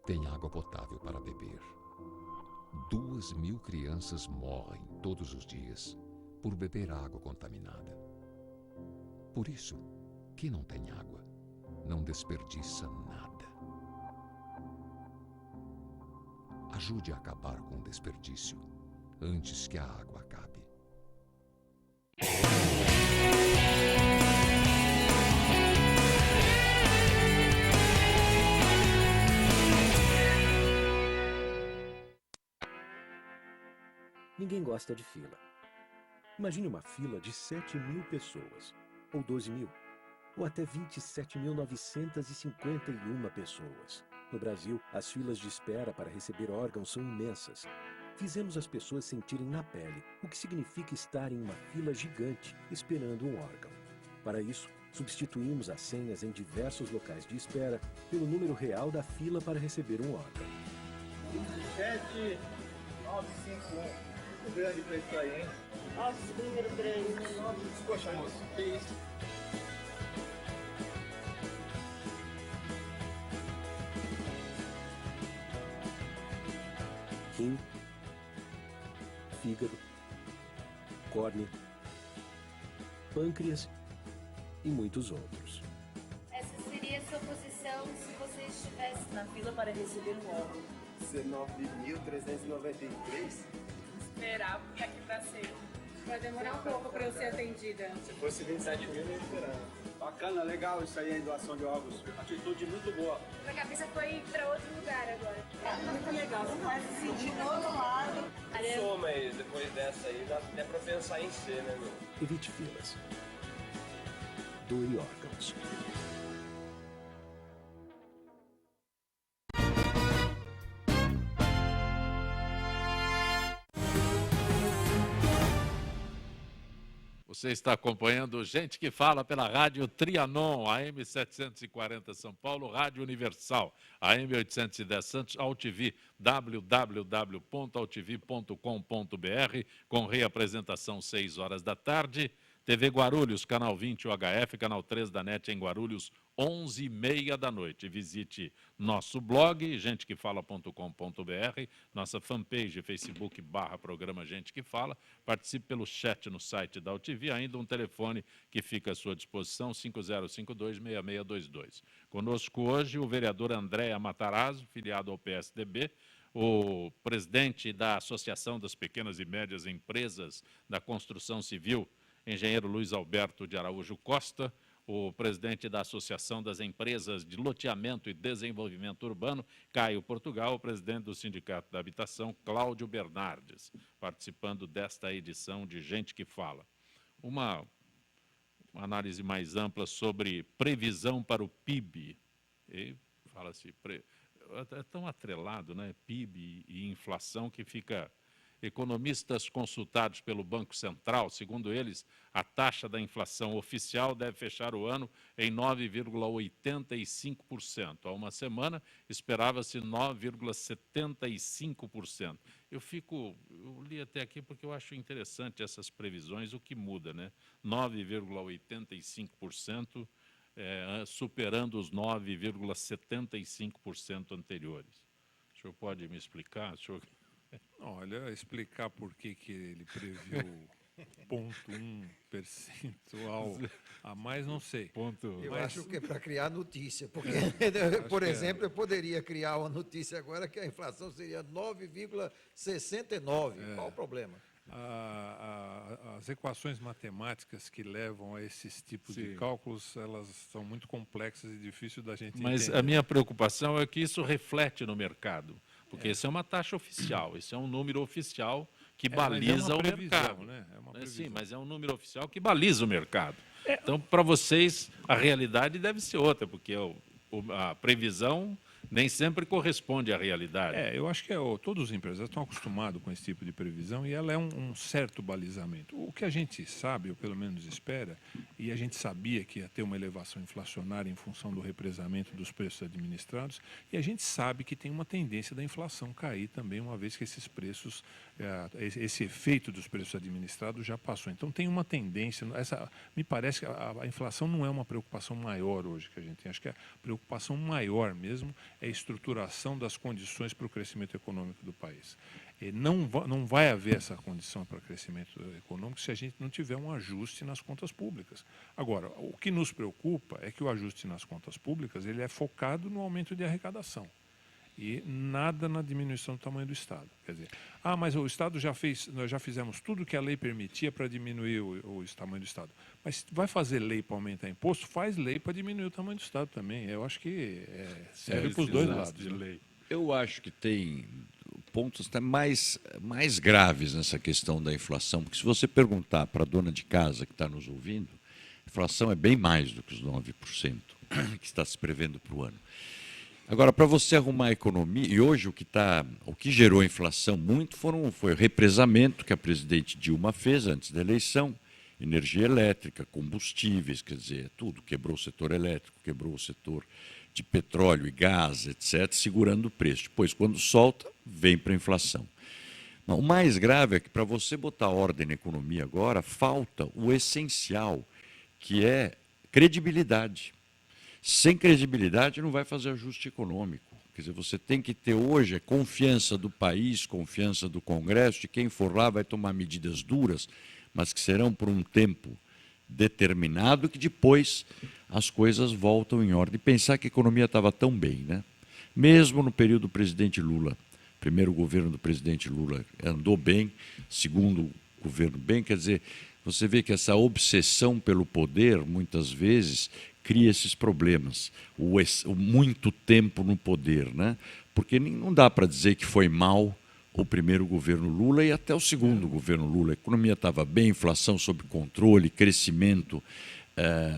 tem água potável para beber. 2.000 crianças morrem todos os dias por beber água contaminada. Por isso, quem não tem água não desperdiça nada. Ajude a acabar com o desperdício antes que a água acabe. Ninguém gosta de fila. Imagine uma fila de 7.000 pessoas, ou 12.000, ou até 27.951 pessoas. No Brasil, as filas de espera para receber órgãos são imensas. Fizemos as pessoas sentirem na pele o que significa estar em uma fila gigante esperando um órgão. Para isso, substituímos as senhas em diversos locais de espera pelo número real da fila para receber um órgão. 7951. Muito grande pra isso aí, hein? Nossa, esse número grande. Poxa, moço, que isso? Rim, fígado, córnea, pâncreas e muitos outros. Essa seria a sua posição se você estivesse na fila para receber um órgão. 19.393? Esperar, porque aqui tá cedo. Vai demorar um pouco para eu ser atendida. Se fosse 27 mil, eu ia esperar. Bacana, legal isso aí, a doação de órgãos. Atitude muito boa. Minha cabeça foi para outro lugar agora. Muito legal, você faz se sentir do outro lado. Sou, mas depois dessa aí dá até pra pensar em ser, né, meu? Evite filas. Doe órgãos. Você está acompanhando Gente que Fala pela Rádio Trianon, AM 740 São Paulo, Rádio Universal, AM 810 Santos, AltV, www.altv.com.br, com reapresentação 6 horas da tarde. TV Guarulhos, canal 20 UHF, canal 3 da NET em Guarulhos, 11h30 da noite. Visite nosso blog, gentequefala.com.br, nossa fanpage, Facebook/programa Gente que Fala. Participe pelo chat no site da UTV, ainda um telefone que fica à sua disposição, 5052-6622. Conosco hoje o vereador Andréa Matarazzo, filiado ao PSDB, o presidente da Associação das Pequenas e Médias Empresas da Construção Civil, engenheiro Luiz Alberto de Araújo Costa, o presidente da Associação das Empresas de Loteamento e Desenvolvimento Urbano, Caio Portugal, o presidente do Sindicato da Habitação, Cláudio Bernardes, participando desta edição de Gente que Fala. Uma análise mais ampla sobre previsão para o PIB. E fala-se, é tão atrelado, né, PIB e inflação, que fica... Economistas consultados pelo Banco Central, segundo eles, a taxa da inflação oficial deve fechar o ano em 9,85%. Há uma semana, esperava-se 9,75%. Eu li até aqui porque eu acho interessante essas previsões, o que muda, né? 9,85%, superando os 9,75% anteriores. O senhor pode me explicar? O senhor... Olha, explicar por que ele previu 0,1 percentual a mais, não sei. Eu acho que é para criar notícia, porque, por exemplo, eu poderia criar uma notícia agora que a inflação seria 9,69. Qual o problema? as equações matemáticas que levam a esses tipos de cálculos, elas são muito complexas e difíceis da gente Mas entender. a minha preocupação é que isso reflete no mercado, porque isso é uma taxa oficial, isso é um número oficial que baliza o mercado. Né? É uma previsão. Sim, mas é um número oficial que baliza o mercado. Então, para vocês, a realidade deve ser outra, porque a previsão nem sempre corresponde à realidade. Eu acho que todos os empresários estão acostumados com esse tipo de previsão e ela é um certo balizamento. O que a gente sabe, ou pelo menos espera, e a gente sabia que ia ter uma elevação inflacionária em função do represamento dos preços administrados, e a gente sabe que tem uma tendência da inflação cair também, uma vez que esses preços, esse efeito dos preços administrados já passou. Então tem uma tendência, me parece que a inflação não é uma preocupação maior hoje que a gente tem. Acho que a preocupação maior mesmo é a estruturação das condições para o crescimento econômico do país. E não vai haver essa condição para crescimento econômico se a gente não tiver um ajuste nas contas públicas. Agora, o que nos preocupa é que o ajuste nas contas públicas ele é focado no aumento de arrecadação e nada na diminuição do tamanho do Estado. Quer dizer, mas o Estado nós já fizemos tudo que a lei permitia para diminuir o tamanho do Estado. Mas vai fazer lei para aumentar imposto? Faz lei para diminuir o tamanho do Estado também. Eu acho que serve para os dois lados. De lei. Eu acho que tem pontos até mais graves nessa questão da inflação, porque se você perguntar para a dona de casa que está nos ouvindo, a inflação é bem mais do que os 9% que está se prevendo para o ano. Agora, para você arrumar a economia, e hoje o que gerou a inflação muito foi o represamento que a presidente Dilma fez antes da eleição, energia elétrica, combustíveis, quer dizer, tudo, quebrou o setor elétrico, quebrou o setor de petróleo e gás, etc., segurando o preço. Depois, quando solta, vem para a inflação. Mas o mais grave é que, para você botar ordem na economia agora, falta o essencial, que é credibilidade. Sem credibilidade não vai fazer ajuste econômico. Quer dizer, você tem que ter hoje a confiança do país, confiança do Congresso, de quem for lá vai tomar medidas duras, mas que serão por um tempo determinado, que depois as coisas voltam em ordem. E pensar que a economia estava tão bem, né? Mesmo no período do presidente Lula, primeiro governo do presidente Lula andou bem, segundo governo bem, quer dizer, você vê que essa obsessão pelo poder, muitas vezes, cria esses problemas, o muito tempo no poder, né? Porque não dá para dizer que foi mal o primeiro governo Lula e até o segundo governo Lula. A economia estava bem, inflação sob controle, crescimento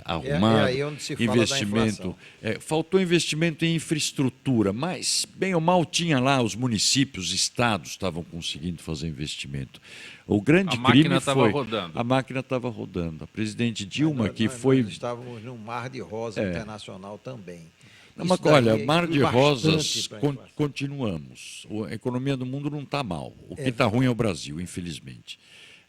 arrumado, aí onde se fala investimento. Faltou investimento em infraestrutura, mas, bem ou mal, tinha lá os municípios, os estados estavam conseguindo fazer investimento. O grande crime foi... rodando. A máquina estava rodando. A presidente Dilma, nós foi... Nós estávamos num mar de rosa internacional também. Não, mas olha, mar de rosas, continuamos. A economia do mundo não está mal. O que está ruim é o Brasil, infelizmente.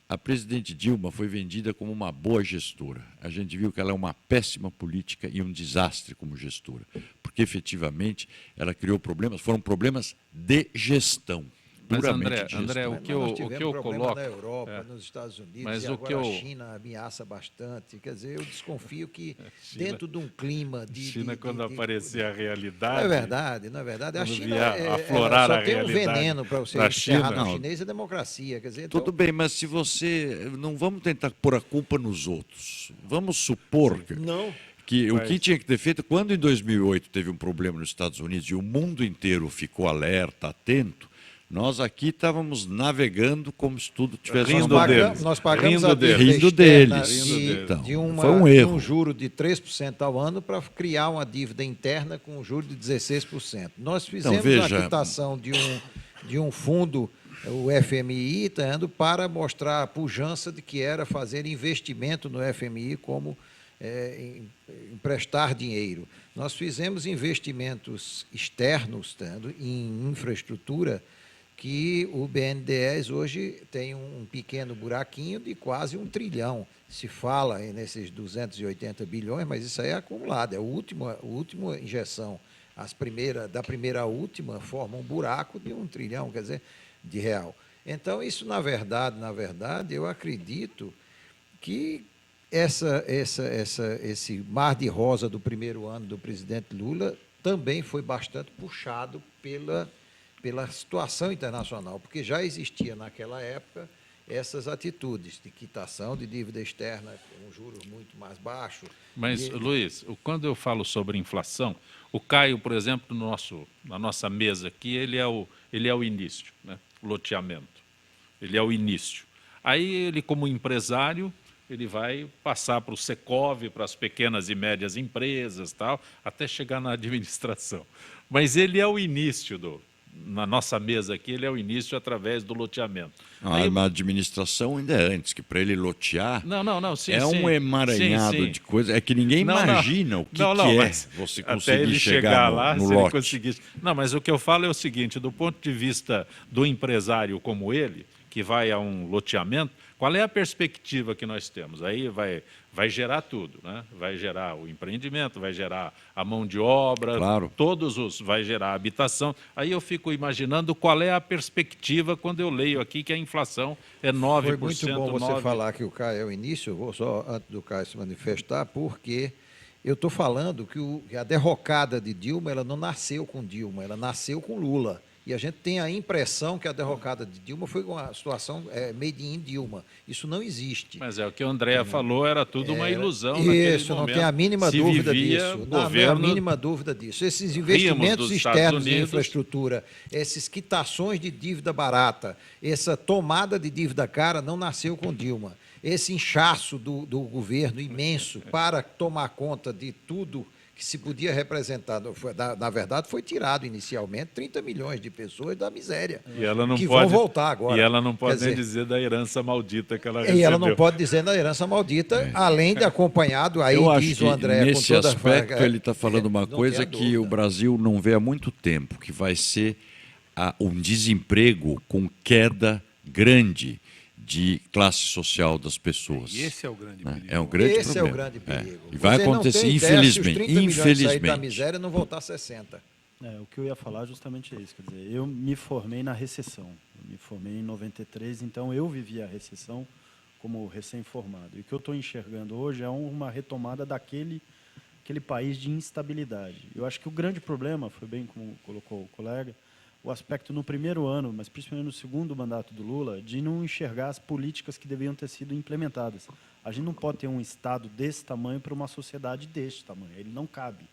A presidente Dilma foi vendida como uma boa gestora. A gente viu que ela é uma péssima política e um desastre como gestora, porque efetivamente ela criou problemas, foram problemas de gestão. Mas, André, o que eu coloco... na Europa, nos Estados Unidos, mas e agora a China ameaça bastante. Quer dizer, eu desconfio que dentro de um clima de... China, quando aparecer a realidade... Não é verdade, não é verdade. A China aflorar só a tem um realidade veneno para você enterrar no chinês, é democracia. Quer dizer, tudo bem, mas se você... Não vamos tentar pôr a culpa nos outros. Vamos supor que o que tinha que ter feito, quando em 2008 teve um problema nos Estados Unidos e o mundo inteiro ficou alerta, atento, nós aqui estávamos navegando como se tudo tivesse... Nós pagamos a rindo deles. Foi um erro. De um juro de 3% ao ano para criar uma dívida interna com um juro de 16%. Nós fizemos a quitação de um fundo, o FMI, para mostrar a pujança de que era fazer investimento no FMI como emprestar dinheiro. Nós fizemos investimentos externos em infraestrutura, que o BNDES hoje tem um pequeno buraquinho de quase 1 trilhão. Se fala nesses 280 bilhões, mas isso aí é acumulado, é a última injeção. Da primeira à última forma um buraco de 1 trilhão, quer dizer, de real. Então, isso, na verdade, eu acredito que esse mar de rosa do primeiro ano do presidente Lula também foi bastante puxado pela situação internacional, porque já existia naquela época essas atitudes de quitação de dívida externa com juros muito mais baixos. Mas, Luiz, quando eu falo sobre inflação, o Caio, por exemplo, na nossa mesa aqui, ele é o início, né? O loteamento. Ele é o início. Aí ele, como empresário, ele vai passar para o Secov, para as pequenas e médias empresas, tal, até chegar na administração. Mas ele é o início na nossa mesa aqui, ele é o início através do loteamento. Aí, a administração ainda é antes, que para ele lotear sim, um emaranhado sim. de coisas. É que ninguém imagina o que é você conseguir até ele chegar lá, no se lote. ele conseguisse. Não, mas o que eu falo é o seguinte, do ponto de vista do empresário como ele, que vai a um loteamento, qual é a perspectiva que nós temos? Aí vai gerar tudo, né? Vai gerar o empreendimento, vai gerar a mão de obra, claro. Vai gerar a habitação. Aí eu fico imaginando qual é a perspectiva quando eu leio aqui que a inflação é 9%. Foi muito bom você falar que o Caio é o início, eu vou só, antes do Caio se manifestar, porque eu estou falando que a derrocada de Dilma, ela não nasceu com Dilma, ela nasceu com Lula. E a gente tem a impressão que a derrocada de Dilma foi uma situação made in Dilma. Isso não existe. Mas é o que o Andréa falou, era tudo uma ilusão. Isso, não tem a mínima dúvida disso. Não tem a mínima dúvida disso. Esses investimentos externos em infraestrutura, essas quitações de dívida barata, essa tomada de dívida cara não nasceu com Dilma. Esse inchaço do governo imenso para tomar conta de tudo que se podia representar, na verdade, foi tirado inicialmente 30 milhões de pessoas da miséria, e ela não que pode, vão voltar agora. E ela não pode nem dizer da herança maldita que ela recebeu. E ela não pode dizer da herança maldita, além de acompanhado, aí eu diz o André... Nesse aspecto, ele está falando uma coisa que o Brasil não vê há muito tempo, que vai ser um desemprego com queda grande de classe social das pessoas. E esse é o grande perigo. É um grande esse problema. É o grande perigo. E vai acontecer, infelizmente. Sair da miséria não voltar a 60. O que eu ia falar justamente é isso. Quer dizer, eu me formei na recessão. Eu me formei em 93, então eu vivi a recessão como recém-formado. E o que eu estou enxergando hoje é uma retomada daquele país de instabilidade. Eu acho que o grande problema, foi bem como colocou o colega, o aspecto no primeiro ano, mas principalmente no segundo mandato do Lula, de não enxergar as políticas que deveriam ter sido implementadas. A gente não pode ter um Estado desse tamanho para uma sociedade deste tamanho. Ele não cabe.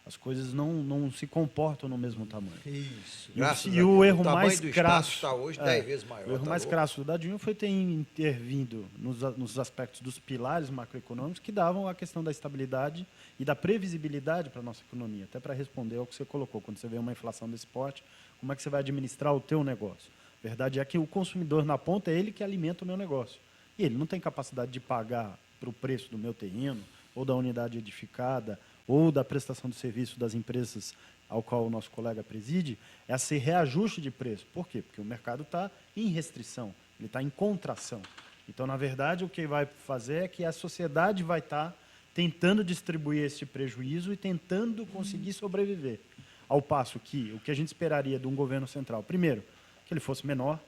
As coisas não se comportam no mesmo tamanho. Isso. E o erro mais do crasso está hoje 10 vezes maior. O erro mais crasso da Dilma foi ter intervindo nos aspectos dos pilares macroeconômicos que davam a questão da estabilidade e da previsibilidade para a nossa economia. Até para responder ao que você colocou, quando você vê uma inflação desse porte, como é que você vai administrar o teu negócio? A verdade é que o consumidor na ponta é ele que alimenta o meu negócio. E ele não tem capacidade de pagar para o preço do meu terreno, ou da unidade edificada, ou da prestação de serviço das empresas ao qual o nosso colega preside, esse reajuste de preço. Por quê? Porque o mercado está em restrição, ele está em contração. Então, na verdade, o que vai fazer é que a sociedade vai estar tentando distribuir esse prejuízo e tentando conseguir sobreviver. Ao passo que o que a gente esperaria de um governo central, primeiro, que ele fosse menor,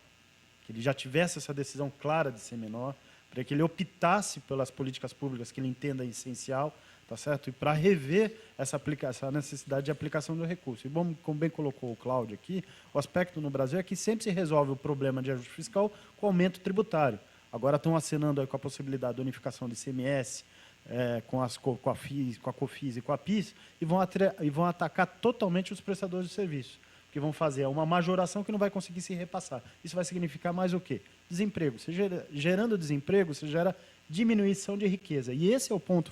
que ele já tivesse essa decisão clara de ser menor, para que ele optasse pelas políticas públicas que ele entenda essencial, tá certo? E para rever essa necessidade de aplicação do recurso. E bom, como bem colocou o Cláudio aqui, o aspecto no Brasil é que sempre se resolve o problema de ajuste fiscal com aumento tributário. Agora estão acenando aí com a possibilidade de unificação do ICMS, com a COFINS e com a PIS, e vão atacar totalmente os prestadores de serviço, que vão fazer uma majoração que não vai conseguir se repassar. Isso vai significar mais o quê? Desemprego. Gerando desemprego, você gera diminuição de riqueza. E esse é o ponto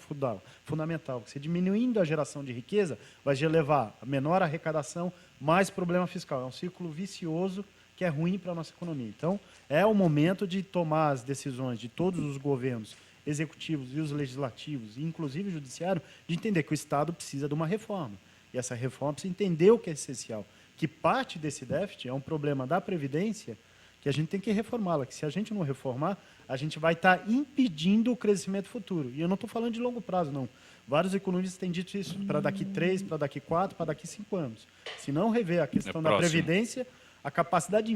fundamental. Você diminuindo a geração de riqueza, vai levar a menor arrecadação, mais problema fiscal. É um ciclo vicioso que é ruim para a nossa economia. Então, é o momento de tomar as decisões de todos os governos executivos e os legislativos, e inclusive o judiciário, de entender que o Estado precisa de uma reforma. E essa reforma precisa entender o que é essencial, que parte desse déficit é um problema da Previdência, que a gente tem que reformá-la, que se a gente não reformar, a gente vai estar impedindo o crescimento futuro. E eu não estou falando de longo prazo, não. Vários economistas têm dito isso para daqui 3, para daqui 4, para daqui 5 anos. Se não rever a questão da Previdência, a capacidade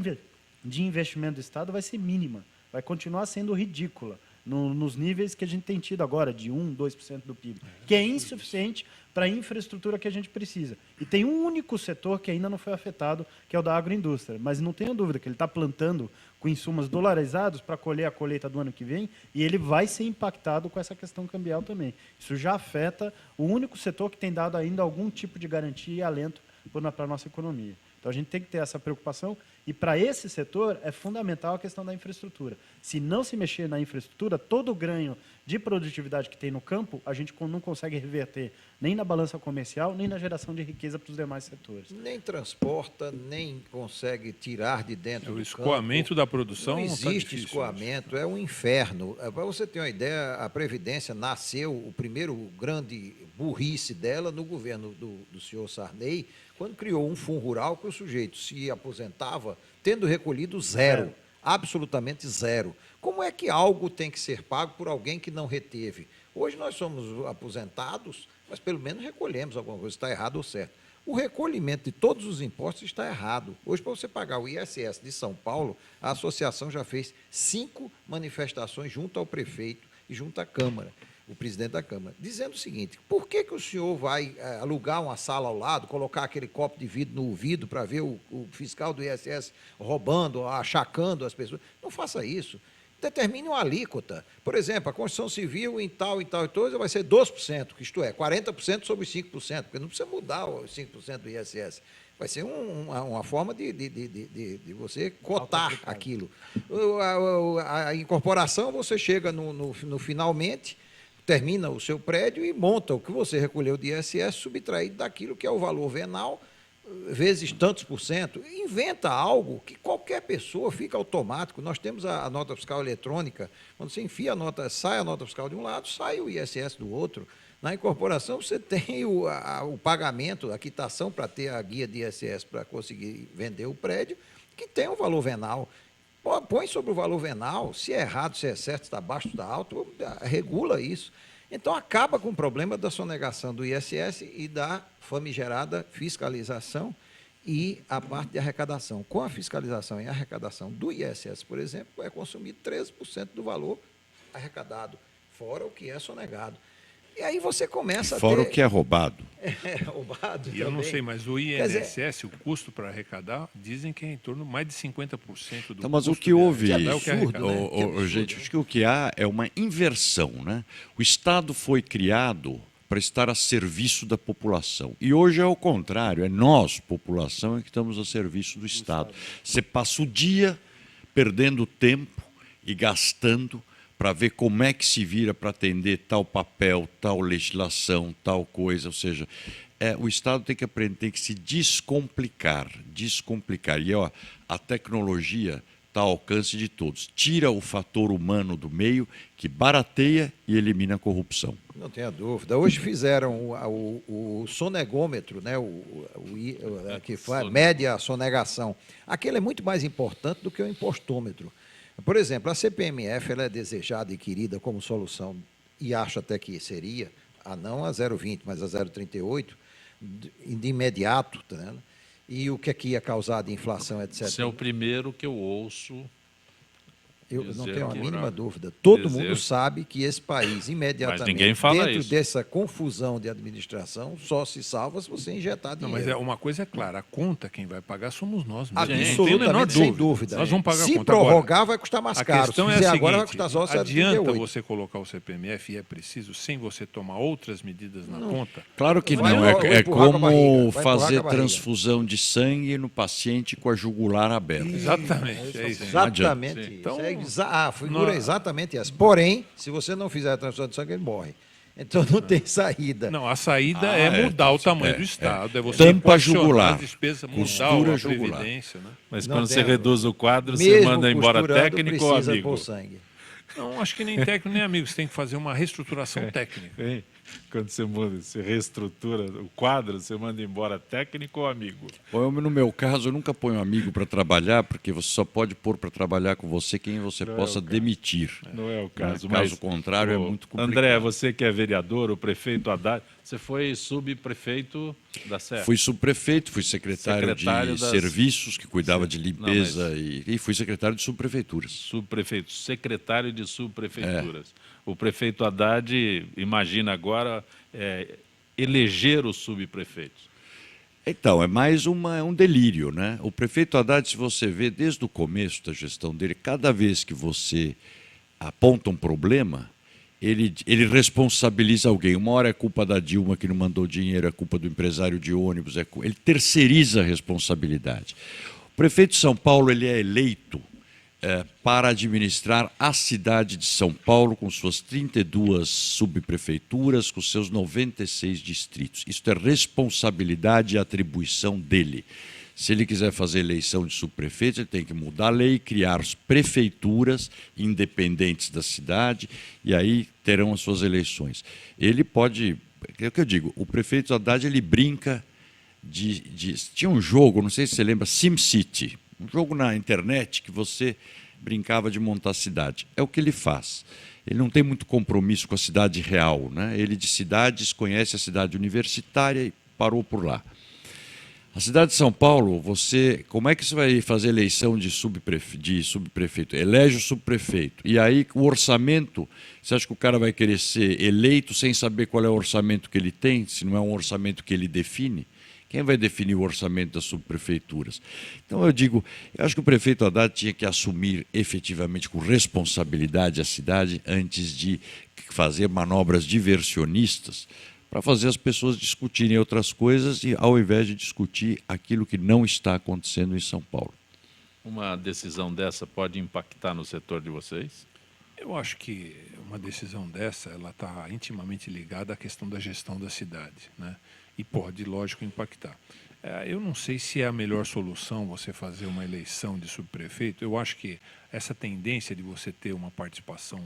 de investimento do Estado vai ser mínima, vai continuar sendo ridícula, nos níveis que a gente tem tido agora, de 1%, 2% do PIB, que é insuficiente para a infraestrutura que a gente precisa. E tem um único setor que ainda não foi afetado, que é o da agroindústria. Mas não tenha dúvida que ele está plantando com insumos dolarizados para colher a colheita do ano que vem, e ele vai ser impactado com essa questão cambial também. Isso já afeta o único setor que tem dado ainda algum tipo de garantia e alento para a nossa economia. Então, a gente tem que ter essa preocupação, e para esse setor é fundamental a questão da infraestrutura. Se não se mexer na infraestrutura, todo o ganho de produtividade que tem no campo, a gente não consegue reverter nem na balança comercial, nem na geração de riqueza para os demais setores. Nem transporta, nem consegue tirar de dentro do escoamento campo. da produção Não tá existe difícil, escoamento, é um inferno. Para você ter uma ideia, a Previdência nasceu, o primeiro grande burrice dela no governo do senhor Sarney, quando criou um fundo rural que o sujeito se aposentava tendo recolhido zero, absolutamente zero. Como é que algo tem que ser pago por alguém que não reteve? Hoje nós somos aposentados, mas pelo menos recolhemos alguma coisa, está errado ou certo. O recolhimento de todos os impostos está errado. Hoje, para você pagar o ISS de São Paulo, a associação já fez 5 manifestações junto ao prefeito e junto à Câmara, o presidente da Câmara, dizendo o seguinte: por que o senhor vai alugar uma sala ao lado, colocar aquele copo de vidro no ouvido para ver o fiscal do ISS roubando, achacando as pessoas? Não faça isso. Determine uma alíquota. Por exemplo, a construção civil em tal e tal e coisa vai ser 12%, isto é, 40% sobre os 5%, porque não precisa mudar os 5% do ISS. Vai ser uma forma de você cotar aquilo. A incorporação, você chega no finalmente, termina o seu prédio e monta o que você recolheu de ISS subtraído daquilo que é o valor venal, vezes tantos por cento. Inventa algo que qualquer pessoa fica automático. Nós temos a nota fiscal eletrônica, quando você enfia a nota, sai a nota fiscal de um lado, sai o ISS do outro. Na incorporação você tem o pagamento, a quitação para ter a guia de ISS para conseguir vender o prédio, que tem um valor venal. Põe sobre o valor venal, se é errado, se é certo, se está baixo, se está alto, regula isso. Então, acaba com o problema da sonegação do ISS e da famigerada fiscalização e a parte de arrecadação. Com a fiscalização e a arrecadação do ISS, por exemplo, é consumido 13% do valor arrecadado, fora o que é sonegado. E aí você começa fora a ter... o que é roubado. Roubado E eu não também. sei, mas o INSS, o custo para arrecadar, dizem que é em torno de mais de 50% do Então, mas custo o que houve, dele. É o que é arrecadado. gente, acho que o que há é uma inversão, né? O Estado foi criado para estar a serviço da população. E hoje é o contrário, é nós, população, que estamos a serviço do Estado. Você passa o dia perdendo tempo e gastando para ver como é que se vira para atender tal papel, tal legislação, tal coisa. Ou seja, o Estado tem que aprender, tem que se descomplicar. E a tecnologia está ao alcance de todos. Tira o fator humano do meio, que barateia e elimina a corrupção. Não tenha dúvida. Hoje fizeram o sonegômetro, né? Que mede a sonegação. Aquele é muito mais importante do que o impostômetro. Por exemplo, a CPMF ela é desejada e querida como solução, e acho até que seria, não a 0,20, mas a 0,38, de imediato, né? E o que é que ia causar de inflação, etc. Esse é o primeiro que eu ouço. Eu não tenho a mínima dúvida. Todo mundo sabe que esse país, imediatamente, mas ninguém fala dentro isso. Dessa confusão de administração, só se salva se você injetar dinheiro. Não, mas uma coisa é clara, a conta quem vai pagar somos nós mesmos. Absolutamente, sem dúvida. Nós vamos pagar se a conta. prorrogar, agora, vai custar mais a caro. questão Se é fizer a seguinte, agora, vai custar só 0,38. adianta você colocar o CPMF, e é preciso, sem você tomar outras medidas na conta? Claro que Vai não. empurrar É com a barriga, como vai fazer empurrar com a transfusão de sangue no paciente com a jugular aberta. Exatamente, é isso. Exatamente isso. Então, A figura é exatamente essa. Porém, se você não fizer a transfusão de sangue, ele morre. Então não tem saída. Não, a saída é mudar o tamanho do Estado, é você Tampa equacionar jugular, as despesas, mudar costura a jugular. previdência. Né? Mas Não quando tem você a reduz o quadro, você Mesmo manda embora costurando, técnico ou precisa amigo? pôr sangue. Não, acho que nem técnico nem amigo, você tem que fazer uma reestruturação técnica. Hein? Quando você muda, você reestrutura o quadro, você manda embora técnico ou amigo? Bom, no meu caso, eu nunca ponho amigo para trabalhar, porque você só pode pôr para trabalhar com você quem você possa demitir. Não é o caso. Caso contrário, é muito complicado. André, você que é vereador, o prefeito Haddad, você foi subprefeito da Serra? Fui subprefeito, fui secretário de serviços, que cuidava de limpeza, e fui secretário de subprefeituras. Subprefeito, secretário de subprefeituras. O prefeito Haddad imagina agora eleger os subprefeitos. Então, é mais um delírio, né? O prefeito Haddad, se você vê desde o começo da gestão dele, cada vez que você aponta um problema, ele responsabiliza alguém. Uma hora é culpa da Dilma que não mandou dinheiro, é culpa do empresário de ônibus, ele terceiriza a responsabilidade. O prefeito de São Paulo ele é eleito para administrar a cidade de São Paulo com suas 32 subprefeituras, com seus 96 distritos. Isso é responsabilidade e atribuição dele. Se ele quiser fazer eleição de subprefeito, ele tem que mudar a lei, criar as prefeituras independentes da cidade, e aí terão as suas eleições. Ele pode... É o que eu digo, o prefeito Haddad ele brinca tinha um jogo, não sei se você lembra, SimCity, um jogo na internet que você brincava de montar a cidade. É o que ele faz. Ele não tem muito compromisso com a cidade real, né? Ele de cidades conhece a cidade universitária e parou por lá. A cidade de São Paulo, como é que você vai fazer eleição de subprefeito? Elege o subprefeito. E aí o orçamento, você acha que o cara vai querer ser eleito sem saber qual é o orçamento que ele tem, se não é um orçamento que ele define? Quem vai definir o orçamento das subprefeituras? Então eu acho que o prefeito Haddad tinha que assumir efetivamente com responsabilidade a cidade antes de fazer manobras diversionistas para fazer as pessoas discutirem outras coisas e ao invés de discutir aquilo que não está acontecendo em São Paulo. Uma decisão dessa pode impactar no setor de vocês? Eu acho que uma decisão dessa ela está intimamente ligada à questão da gestão da cidade, né? E pode, lógico, impactar. Eu não sei se é a melhor solução você fazer uma eleição de subprefeito. Eu acho que essa tendência de você ter uma participação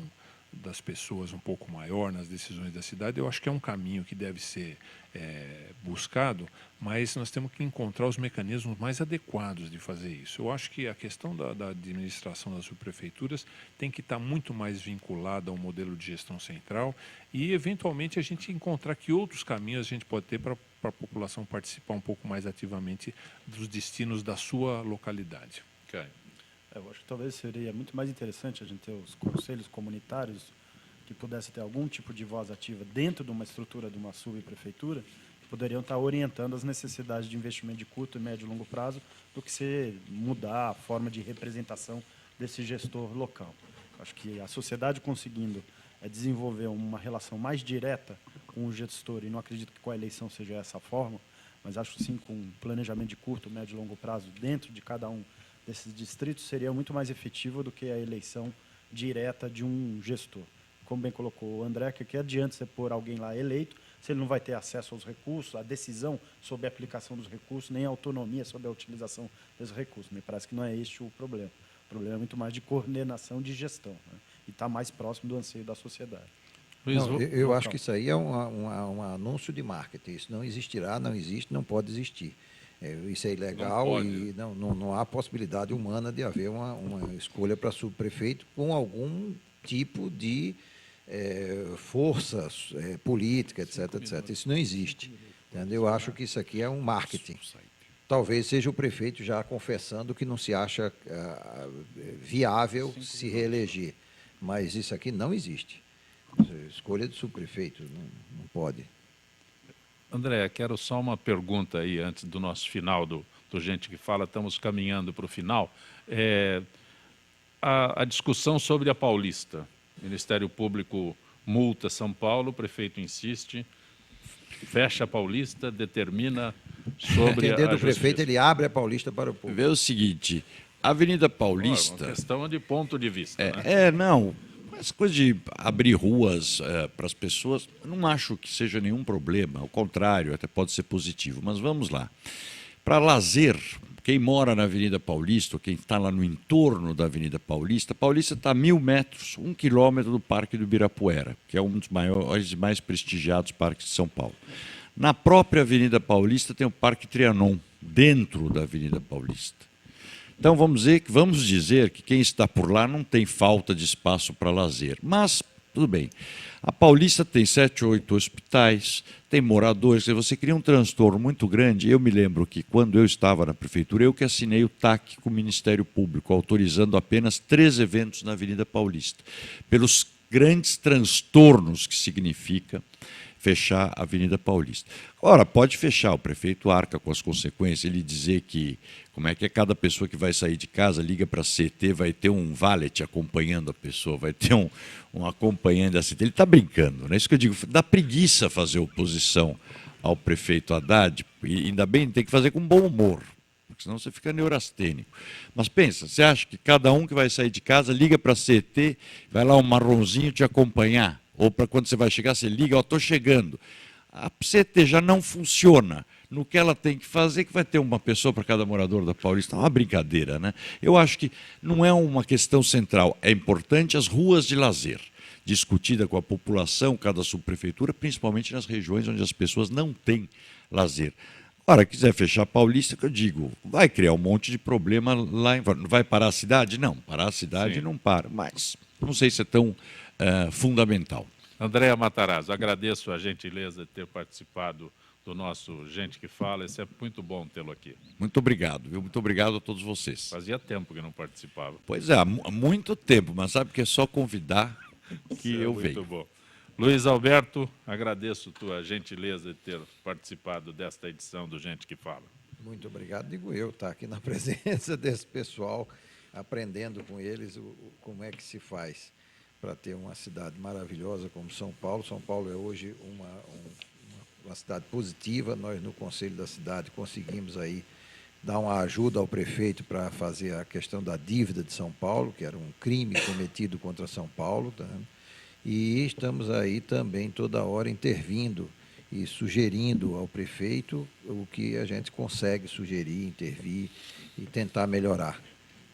das pessoas um pouco maior nas decisões da cidade, eu acho que é um caminho que deve ser buscado, mas nós temos que encontrar os mecanismos mais adequados de fazer isso. Eu acho que a questão da administração das subprefeituras tem que estar muito mais vinculada ao modelo de gestão central e, eventualmente, a gente encontrar que outros caminhos a gente pode ter para a população participar um pouco mais ativamente dos destinos da sua localidade. Okay. Eu acho que talvez seria muito mais interessante a gente ter os conselhos comunitários que pudessem ter algum tipo de voz ativa dentro de uma estrutura de uma subprefeitura, que poderiam estar orientando as necessidades de investimento de curto, médio e longo prazo, do que se mudar a forma de representação desse gestor local. Acho que a sociedade conseguindo desenvolver uma relação mais direta com o gestor, e não acredito que com a eleição seja essa forma, mas acho sim com um planejamento de curto, médio e longo prazo dentro de cada um desses distritos seria muito mais efetivo do que a eleição direta de um gestor. Como bem colocou o André, que adianta você pôr alguém lá eleito, se ele não vai ter acesso aos recursos, a decisão sobre a aplicação dos recursos, nem a autonomia sobre a utilização desses recursos. Me parece que não é este o problema. O problema é muito mais de coordenação de gestão, né? E está mais próximo do anseio da sociedade. Não, eu acho que isso aí é um anúncio de marketing. Isso não existirá, não existe, não pode existir. Isso é ilegal e não há possibilidade humana de haver uma escolha para subprefeito com algum tipo de força política, etc, etc. Isso não existe. Entendeu? Eu acho que isso aqui é um marketing. Talvez seja o prefeito já confessando que não se acha viável se reeleger. Mas isso aqui não existe. Escolha de subprefeito, não pode. André, quero só uma pergunta aí, antes do nosso final, do Gente que Fala, estamos caminhando para o final. A discussão sobre a Paulista. O Ministério Público multa São Paulo, o prefeito insiste, fecha a Paulista, determina sobre Entendendo a o prefeito, ele abre a Paulista para o público. Vê o seguinte, a Avenida Paulista... Uma questão de ponto de vista. Né? Essa coisa de abrir ruas para as pessoas, eu não acho que seja nenhum problema, ao contrário, até pode ser positivo. Mas vamos lá. Para lazer, quem mora na Avenida Paulista, ou quem está lá no entorno da Avenida Paulista, Paulista está a 1.000 metros, 1 quilômetro do Parque do Ibirapuera, que é um dos maiores e mais prestigiados parques de São Paulo. Na própria Avenida Paulista tem o Parque Trianon, dentro da Avenida Paulista. Então, vamos dizer que quem está por lá não tem falta de espaço para lazer. Mas, tudo bem. A Paulista tem 7 ou 8 hospitais, tem moradores. Se você cria um transtorno muito grande, eu me lembro que, quando eu estava na prefeitura, eu que assinei o TAC com o Ministério Público, autorizando apenas 3 eventos na Avenida Paulista, pelos grandes transtornos que significa fechar a Avenida Paulista. Ora, pode fechar, o prefeito arca com as consequências, ele dizer que, como é que cada pessoa que vai sair de casa liga para a CT, vai ter um valet acompanhando a pessoa, vai ter um acompanhante da CT. Ele está brincando, né? Isso que eu digo, dá preguiça fazer oposição ao prefeito Haddad, e ainda bem tem que fazer com bom humor, porque senão você fica neurastênico. Mas pensa, você acha que cada um que vai sair de casa liga para a CT, vai lá um marronzinho te acompanhar, ou para quando você vai chegar, você liga, ó, estou chegando. A CT já não funciona no que ela tem que fazer, que vai ter uma pessoa para cada morador da Paulista. É uma brincadeira, né? Eu acho que não é uma questão central. É importante as ruas de lazer, discutida com a população, cada subprefeitura, principalmente nas regiões onde as pessoas não têm lazer. Ora, quiser fechar a Paulista, que eu digo, vai criar um monte de problema lá. Vai parar a cidade? Não, parar a cidade não para. Mas não sei se é tão fundamental. Andréa Matarazzo, agradeço a gentileza de ter participado do nosso Gente que Fala. É sempre muito bom tê-lo aqui. Muito obrigado, viu? Muito obrigado a todos vocês. Fazia tempo que não participava. Pois é, há muito tempo, mas sabe que é só convidar que eu venho. Muito bom. Luiz Alberto, agradeço tua gentileza de ter participado desta edição do Gente que Fala. Muito obrigado, digo eu, estar aqui na presença desse pessoal, aprendendo com eles como é que se faz para ter uma cidade maravilhosa como São Paulo. São Paulo é hoje uma cidade positiva. Nós, no Conselho da Cidade, conseguimos aí dar uma ajuda ao prefeito para fazer a questão da dívida de São Paulo, que era um crime cometido contra São Paulo. Tá? E estamos aí também toda hora intervindo e sugerindo ao prefeito o que a gente consegue sugerir, intervir e tentar melhorar.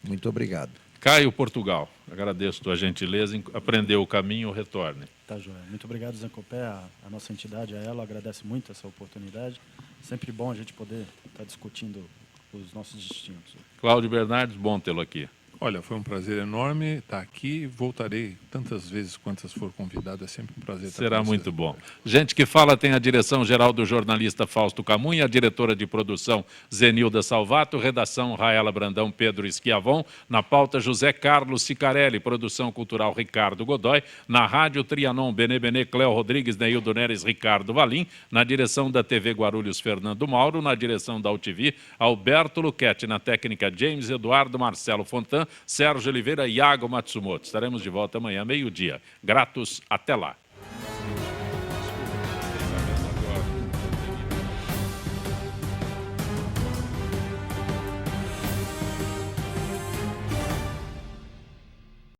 Muito obrigado. Caio Portugal, agradeço tua gentileza, aprendeu o caminho, retorne. Tá, joia. Muito obrigado, Zancopé, a nossa entidade, a ela, agradece muito essa oportunidade. Sempre bom a gente poder estar discutindo os nossos destinos. Cláudio Bernardes, bom tê-lo aqui. Olha, foi um prazer enorme estar aqui. Voltarei tantas vezes quantas for convidado. É sempre um prazer estar Será com muito vocês. bom. Gente que Fala tem a direção-geral do jornalista Fausto Camunha, a diretora de produção Zenilda Salvato, redação Raela Brandão, Pedro Esquiavon, na pauta José Carlos Sicarelli, produção cultural Ricardo Godoy, na rádio Trianon, Benê, Cléo Rodrigues, Neildo Neres, Ricardo Valim, na direção da TV Guarulhos, Fernando Mauro, na direção da UTV, Alberto Luquete, na técnica James Eduardo, Marcelo Fontan, Sérgio Oliveira e Iago Matsumoto. Estaremos de volta amanhã, meio-dia. Gratos, até lá.